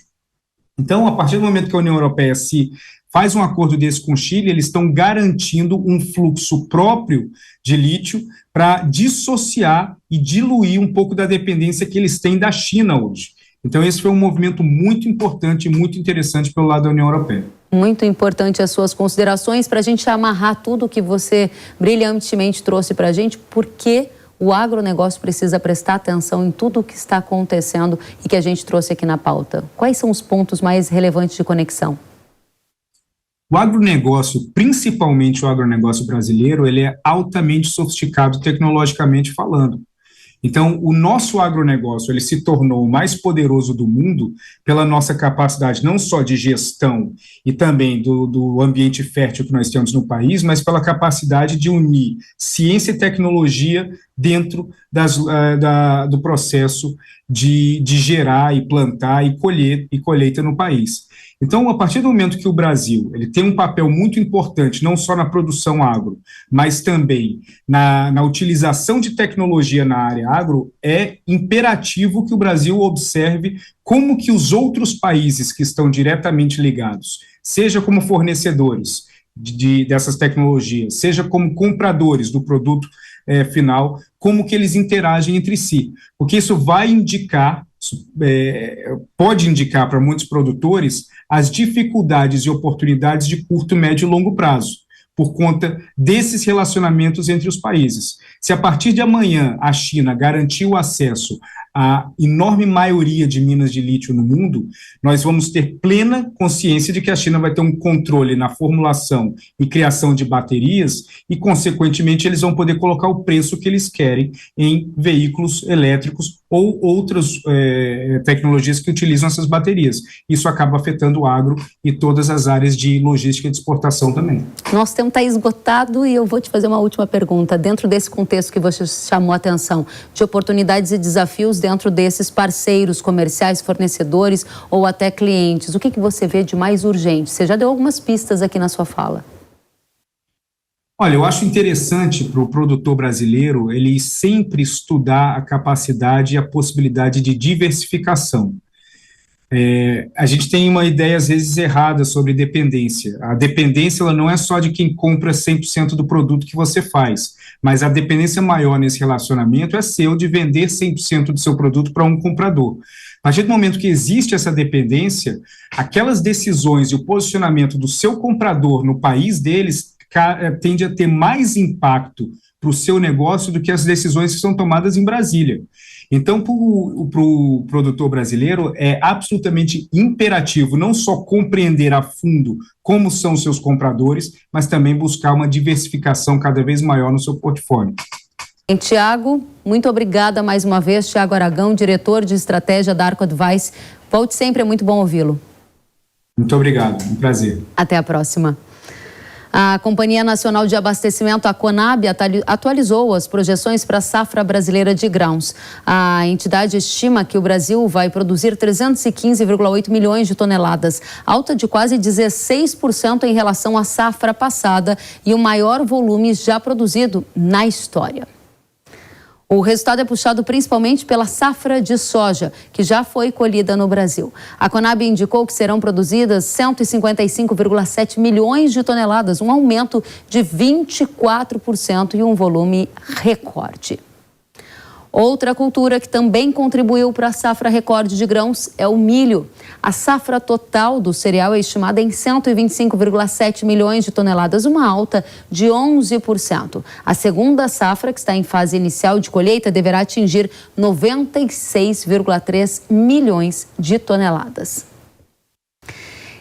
Então, a partir do momento que a União Europeia se faz um acordo desse com o Chile, eles estão garantindo um fluxo próprio de lítio para dissociar e diluir um pouco da dependência que eles têm da China hoje. Então, esse foi um movimento muito importante e muito interessante pelo lado da União Europeia. Muito importante as suas considerações. Para a gente amarrar tudo que você brilhantemente trouxe para a gente, por que o agronegócio precisa prestar atenção em tudo o que está acontecendo e que a gente trouxe aqui na pauta? Quais são os pontos mais relevantes de conexão? O agronegócio, principalmente o agronegócio brasileiro, ele é altamente sofisticado tecnologicamente falando. Então, o nosso agronegócio, ele se tornou o mais poderoso do mundo pela nossa capacidade não só de gestão e também do ambiente fértil que nós temos no país, mas pela capacidade de unir ciência e tecnologia dentro do processo de gerar e plantar e colheita no país. Então, a partir do momento que o Brasil ele tem um papel muito importante, não só na produção agro, mas também na utilização de tecnologia na área agro, é imperativo que o Brasil observe como que os outros países que estão diretamente ligados, seja como fornecedores dessas tecnologias, seja como compradores do produto final, como que eles interagem entre si, porque isso vai indicar, pode indicar para muitos produtores as dificuldades e oportunidades de curto, médio e longo prazo, por conta desses relacionamentos entre os países. Se a partir de amanhã a China garantir o acesso à enorme maioria de minas de lítio no mundo, nós vamos ter plena consciência de que a China vai ter um controle na formulação e criação de baterias e, consequentemente, eles vão poder colocar o preço que eles querem em veículos elétricos ou outras tecnologias que utilizam essas baterias. Isso acaba afetando o agro e todas as áreas de logística e de exportação também. Nosso tempo está esgotado e eu vou te fazer uma última pergunta. Dentro desse contexto que você chamou a atenção, de oportunidades e desafios dentro desses parceiros comerciais, fornecedores ou até clientes, o que você vê de mais urgente? Você já deu algumas pistas aqui na sua fala. Olha, eu acho interessante para o produtor brasileiro ele sempre estudar a capacidade e a possibilidade de diversificação. A gente tem uma ideia, às vezes, errada sobre dependência. A dependência ela não é só de quem compra 100% do produto que você faz, mas a dependência maior nesse relacionamento é seu de vender 100% do seu produto para um comprador. A partir do momento que existe essa dependência, aquelas decisões e o posicionamento do seu comprador no país deles tende a ter mais impacto para o seu negócio do que as decisões que são tomadas em Brasília. Então, para o produtor brasileiro, é absolutamente imperativo não só compreender a fundo como são seus compradores, mas também buscar uma diversificação cada vez maior no seu portfólio. Tiago, muito obrigada mais uma vez. Tiago Aragão, diretor de estratégia da Arco Advice. Volte sempre, é muito bom ouvi-lo. Muito obrigado, um prazer. Até a próxima. A Companhia Nacional de Abastecimento, a Conab, atualizou as projeções para a safra brasileira de grãos. A entidade estima que o Brasil vai produzir 315,8 milhões de toneladas, alta de quase 16% em relação à safra passada e o maior volume já produzido na história. O resultado é puxado principalmente pela safra de soja, que já foi colhida no Brasil. A Conab indicou que serão produzidas 155,7 milhões de toneladas, um aumento de 24% e um volume recorde. Outra cultura que também contribuiu para a safra recorde de grãos é o milho. A safra total do cereal é estimada em 125,7 milhões de toneladas, uma alta de 11%. A segunda safra, que está em fase inicial de colheita, deverá atingir 96,3 milhões de toneladas.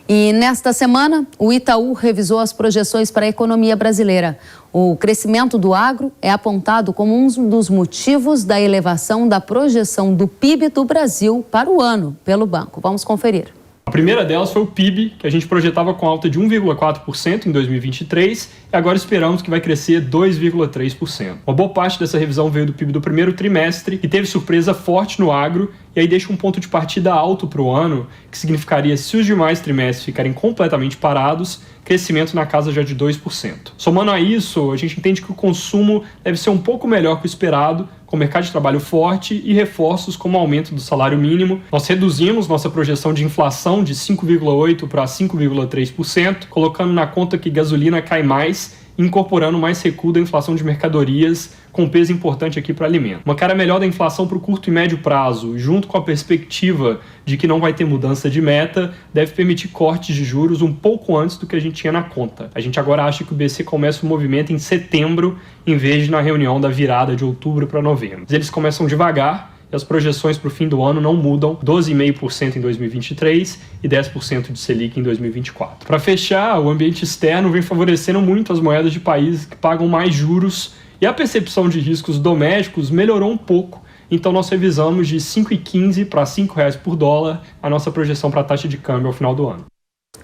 E nesta semana, o Itaú revisou as projeções para a economia brasileira. O crescimento do agro é apontado como um dos motivos da elevação da projeção do PIB do Brasil para o ano pelo banco. Vamos conferir. A primeira delas foi o PIB, que a gente projetava com alta de 1,4% em 2023 e agora esperamos que vai crescer 2,3%. Uma boa parte dessa revisão veio do PIB do primeiro trimestre, que teve surpresa forte no agro e aí deixa um ponto de partida alto para o ano, que significaria, se os demais trimestres ficarem completamente parados, crescimento na casa já de 2%. Somando a isso, a gente entende que o consumo deve ser um pouco melhor que o esperado, com mercado de trabalho forte e reforços como o aumento do salário mínimo. Nós reduzimos nossa projeção de inflação de 5,8% para 5,3%, colocando na conta que gasolina cai mais, incorporando mais recuo da inflação de mercadorias, com peso importante aqui para alimento. Uma cara melhor da inflação para o curto e médio prazo, junto com a perspectiva de que não vai ter mudança de meta, deve permitir cortes de juros um pouco antes do que a gente tinha na conta. A gente agora acha que o BC começa o movimento em setembro, em vez de na reunião da virada de outubro para novembro. Eles começam devagar, e as projeções para o fim do ano não mudam, 12,5% em 2023 e 10% de Selic em 2024. Para fechar, o ambiente externo vem favorecendo muito as moedas de países que pagam mais juros e a percepção de riscos domésticos melhorou um pouco, então nós revisamos de 5,15 para R$ 5,00 por dólar a nossa projeção para a taxa de câmbio ao final do ano.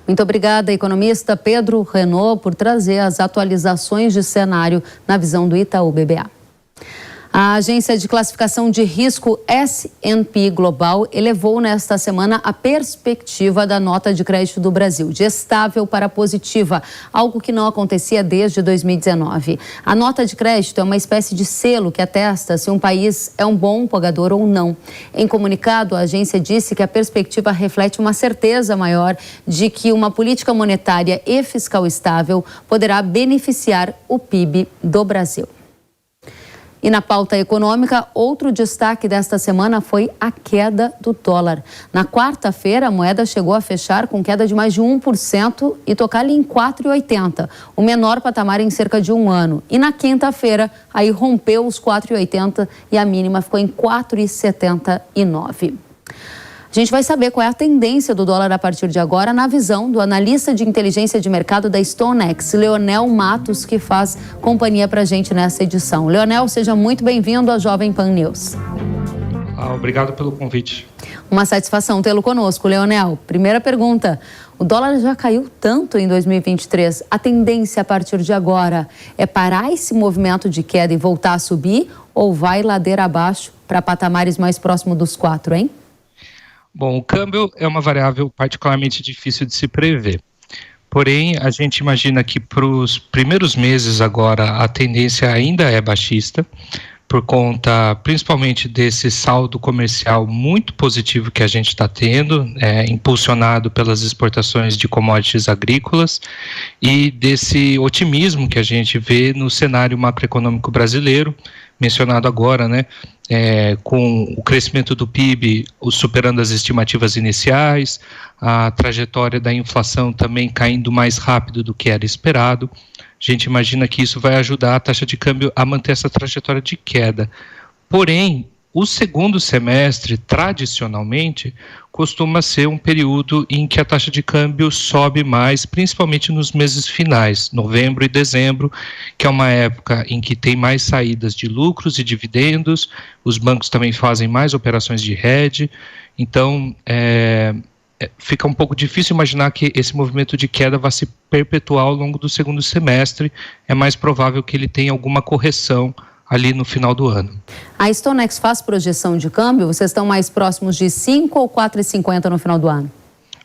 Muito obrigada, economista Pedro Renaud, por trazer as atualizações de cenário na visão do Itaú BBA. A agência de classificação de risco S&P Global elevou nesta semana a perspectiva da nota de crédito do Brasil, de estável para positiva, algo que não acontecia desde 2019. A nota de crédito é uma espécie de selo que atesta se um país é um bom pagador ou não. Em comunicado, a agência disse que a perspectiva reflete uma certeza maior de que uma política monetária e fiscal estável poderá beneficiar o PIB do Brasil. E na pauta econômica, outro destaque desta semana foi a queda do dólar. Na quarta-feira, a moeda chegou a fechar com queda de mais de 1% e tocar ali em 4,80, o menor patamar em cerca de um ano. E na quinta-feira, aí rompeu os 4,80 e a mínima ficou em 4,79. A gente vai saber qual é a tendência do dólar a partir de agora na visão do analista de inteligência de mercado da StoneX, Leonel Matos, que faz companhia para a gente nessa edição. Leonel, seja muito bem-vindo à Jovem Pan News. Obrigado pelo convite. Uma satisfação tê-lo conosco, Leonel. Primeira pergunta, o dólar já caiu tanto em 2023. A tendência a partir de agora é parar esse movimento de queda e voltar a subir ou vai ladeira abaixo para patamares mais próximos dos 4, hein? Bom, o câmbio é uma variável particularmente difícil de se prever. Porém, a gente imagina que para os primeiros meses agora a tendência ainda é baixista, por conta principalmente desse saldo comercial muito positivo que a gente está tendo, impulsionado pelas exportações de commodities agrícolas e desse otimismo que a gente vê no cenário macroeconômico brasileiro, mencionado agora, né? Com o crescimento do PIB superando as estimativas iniciais, a trajetória da inflação também caindo mais rápido do que era esperado, gente imagina que isso vai ajudar a taxa de câmbio a manter essa trajetória de queda. Porém, o segundo semestre, tradicionalmente, costuma ser um período em que a taxa de câmbio sobe mais, principalmente nos meses finais, novembro e dezembro, que é uma época em que tem mais saídas de lucros e dividendos, os bancos também fazem mais operações de hedge, então fica um pouco difícil imaginar que esse movimento de queda vai se perpetuar ao longo do segundo semestre, é mais provável que ele tenha alguma correção ali no final do ano. A StoneX faz projeção de câmbio? Vocês estão mais próximos de 5 ou 4,50 no final do ano?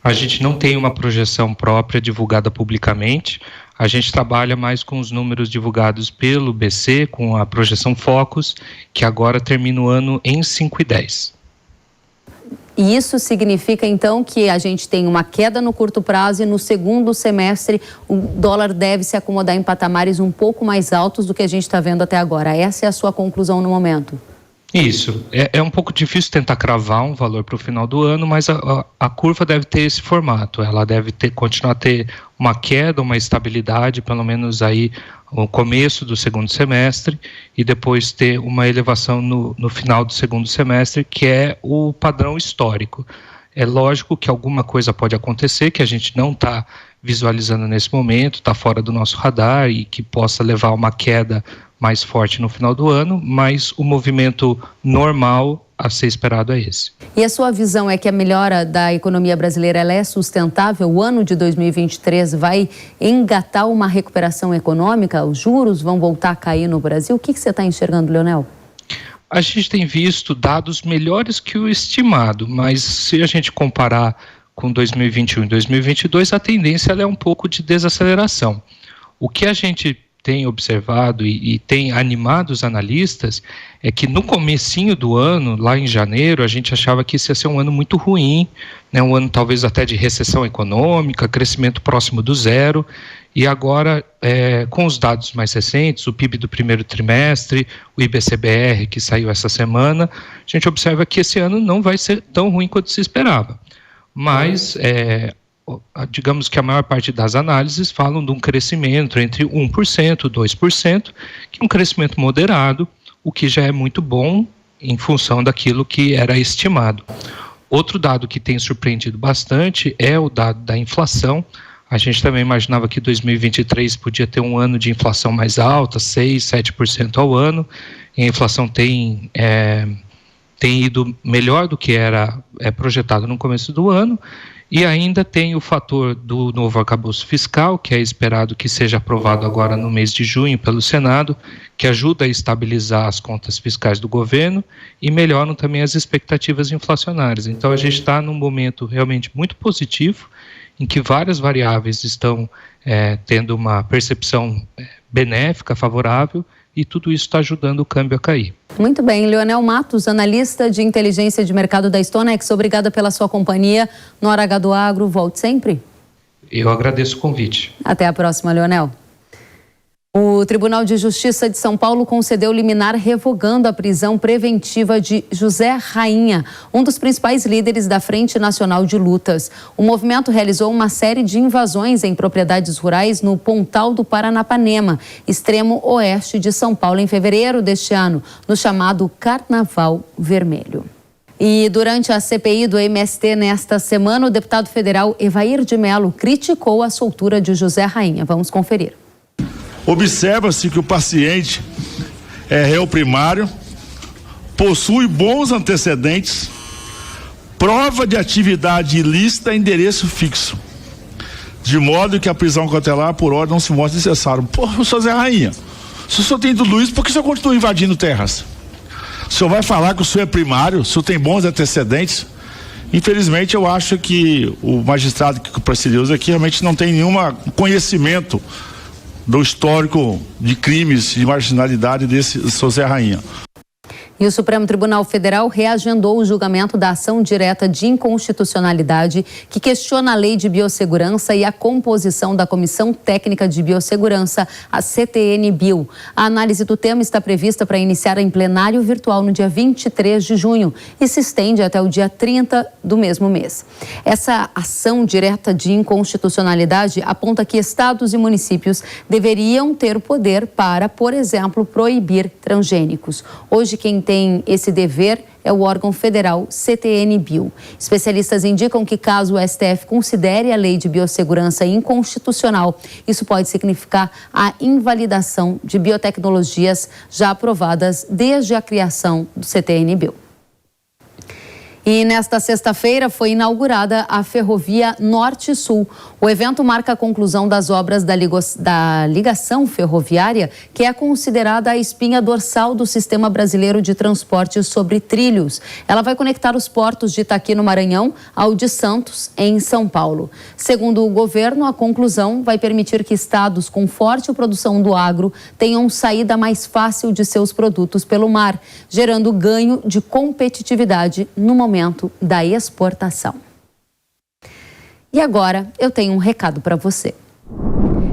A gente não tem uma projeção própria divulgada publicamente, a gente trabalha mais com os números divulgados pelo BC, com a projeção Focus, que agora termina o ano em 5,10. E isso significa, então, que a gente tem uma queda no curto prazo e no segundo semestre o dólar deve se acomodar em patamares um pouco mais altos do que a gente está vendo até agora. Essa é a sua conclusão no momento? Isso. É um pouco difícil tentar cravar um valor para o final do ano, mas a curva deve ter esse formato. Ela deve continuar a ter uma queda, uma estabilidade, pelo menos aí no começo do segundo semestre, e depois ter uma elevação no final do segundo semestre, que é o padrão histórico. É lógico que alguma coisa pode acontecer, que a gente não está visualizando nesse momento, está fora do nosso radar e que possa levar a uma queda mais forte no final do ano, mas o movimento normal a ser esperado é esse. E a sua visão é que a melhora da economia brasileira ela é sustentável? O ano de 2023 vai engatar uma recuperação econômica? Os juros vão voltar a cair no Brasil? O que você está enxergando, Leonel? A gente tem visto dados melhores que o estimado, mas se a gente comparar com 2021 e 2022, a tendência ela é um pouco de desaceleração. O que a gente tem observado e tem animado os analistas é que no comecinho do ano, lá em janeiro, a gente achava que isso ia ser um ano muito ruim, né, um ano talvez até de recessão econômica, crescimento próximo do zero, e agora, com os dados mais recentes, o PIB do primeiro trimestre, o IBCBR que saiu essa semana, a gente observa que esse ano não vai ser tão ruim quanto se esperava, mas digamos que a maior parte das análises falam de um crescimento entre 1% e 2%, que é um crescimento moderado, o que já é muito bom em função daquilo que era estimado. Outro dado que tem surpreendido bastante é o dado da inflação. A gente também imaginava que 2023 podia ter um ano de inflação mais alta, 6%, 7% ao ano, e a inflação tem ido melhor do que era projetado no começo do ano. E ainda tem o fator do novo arcabouço fiscal, que é esperado que seja aprovado agora no mês de junho pelo Senado, que ajuda a estabilizar as contas fiscais do governo e melhoram também as expectativas inflacionárias. Então a gente está num momento realmente muito positivo, em que várias variáveis estão tendo uma percepção benéfica, favorável, e tudo isso está ajudando o câmbio a cair. Muito bem, Leonel Matos, analista de inteligência de mercado da StoneX, obrigada pela sua companhia no Hora H do Agro, volte sempre. Eu agradeço o convite. Até a próxima, Leonel. O Tribunal de Justiça de São Paulo concedeu liminar revogando a prisão preventiva de José Rainha, um dos principais líderes da Frente Nacional de Lutas. O movimento realizou uma série de invasões em propriedades rurais no Pontal do Paranapanema, extremo oeste de São Paulo, em fevereiro deste ano, no chamado Carnaval Vermelho. E durante a CPI do MST nesta semana, o deputado federal Evair de Mello criticou a soltura de José Rainha. Vamos conferir. Observa-se que o paciente é réu primário, possui bons antecedentes, prova de atividade ilícita e endereço fixo, de modo que a prisão cautelar por ordem não se mostra necessário. Pô, o senhor Zé Rainha, se o senhor tem tudo isso, por que o senhor continua invadindo terras? O senhor vai falar que o senhor é primário, o senhor tem bons antecedentes? Infelizmente, eu acho que o magistrado que procedeu aqui realmente não tem nenhum conhecimento do histórico de crimes de marginalidade desse José Rainha. E o Supremo Tribunal Federal reagendou o julgamento da ação direta de inconstitucionalidade que questiona a Lei de Biossegurança e a composição da Comissão Técnica de Biossegurança, a CTN-Bio. A análise do tema está prevista para iniciar em plenário virtual no dia 23 de junho e se estende até o dia 30 do mesmo mês. Essa ação direta de inconstitucionalidade aponta que estados e municípios deveriam ter o poder para, por exemplo, proibir transgênicos. Hoje, quem tem esse dever é o órgão federal CTN-Bio. Especialistas indicam que caso o STF considere a Lei de Biossegurança inconstitucional, isso pode significar a invalidação de biotecnologias já aprovadas desde a criação do CTN-Bio. E nesta sexta-feira foi inaugurada a Ferrovia Norte-Sul. O evento marca a conclusão das obras da ligação ferroviária, que é considerada a espinha dorsal do sistema brasileiro de transporte sobre trilhos. Ela vai conectar os portos de Itaqui, no Maranhão, ao de Santos, em São Paulo. Segundo o governo, a conclusão vai permitir que estados com forte produção do agro tenham saída mais fácil de seus produtos pelo mar, gerando ganho de competitividade no momento da exportação. E agora eu tenho um recado para você.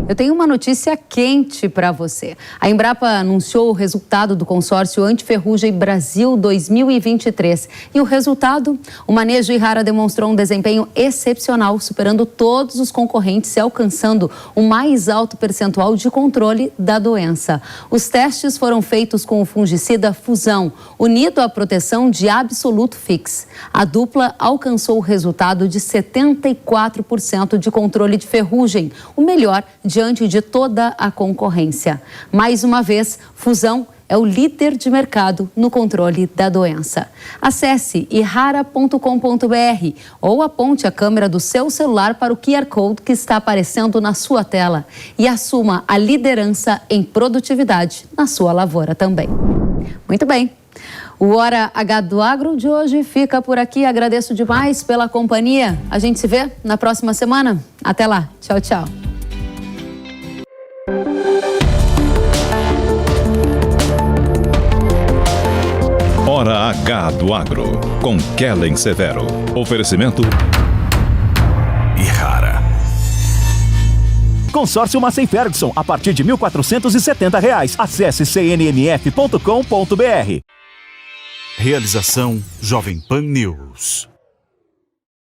Eu tenho uma notícia quente para você. A Embrapa anunciou o resultado do consórcio Antiferrugem Brasil 2023. E o resultado? O manejo Yhara demonstrou um desempenho excepcional, superando todos os concorrentes e alcançando o mais alto percentual de controle da doença. Os testes foram feitos com o fungicida Fusão, unido à proteção de Absoluto Fix. A dupla alcançou o resultado de 74% de controle de ferrugem, o melhor diante de toda a concorrência. Mais uma vez, Fusão é o líder de mercado no controle da doença. Acesse yhara.com.br ou aponte a câmera do seu celular para o QR Code que está aparecendo na sua tela e assuma a liderança em produtividade na sua lavoura também. Muito bem. O Hora H do Agro de hoje fica por aqui. Agradeço demais pela companhia. A gente se vê na próxima semana. Até lá. Tchau, tchau. Hora H do Agro, com Kellen Severo. Oferecimento Yhara. Consórcio Massey Ferguson, a partir de R$ 1.470. Acesse cnnf.com.br. Realização Jovem Pan News.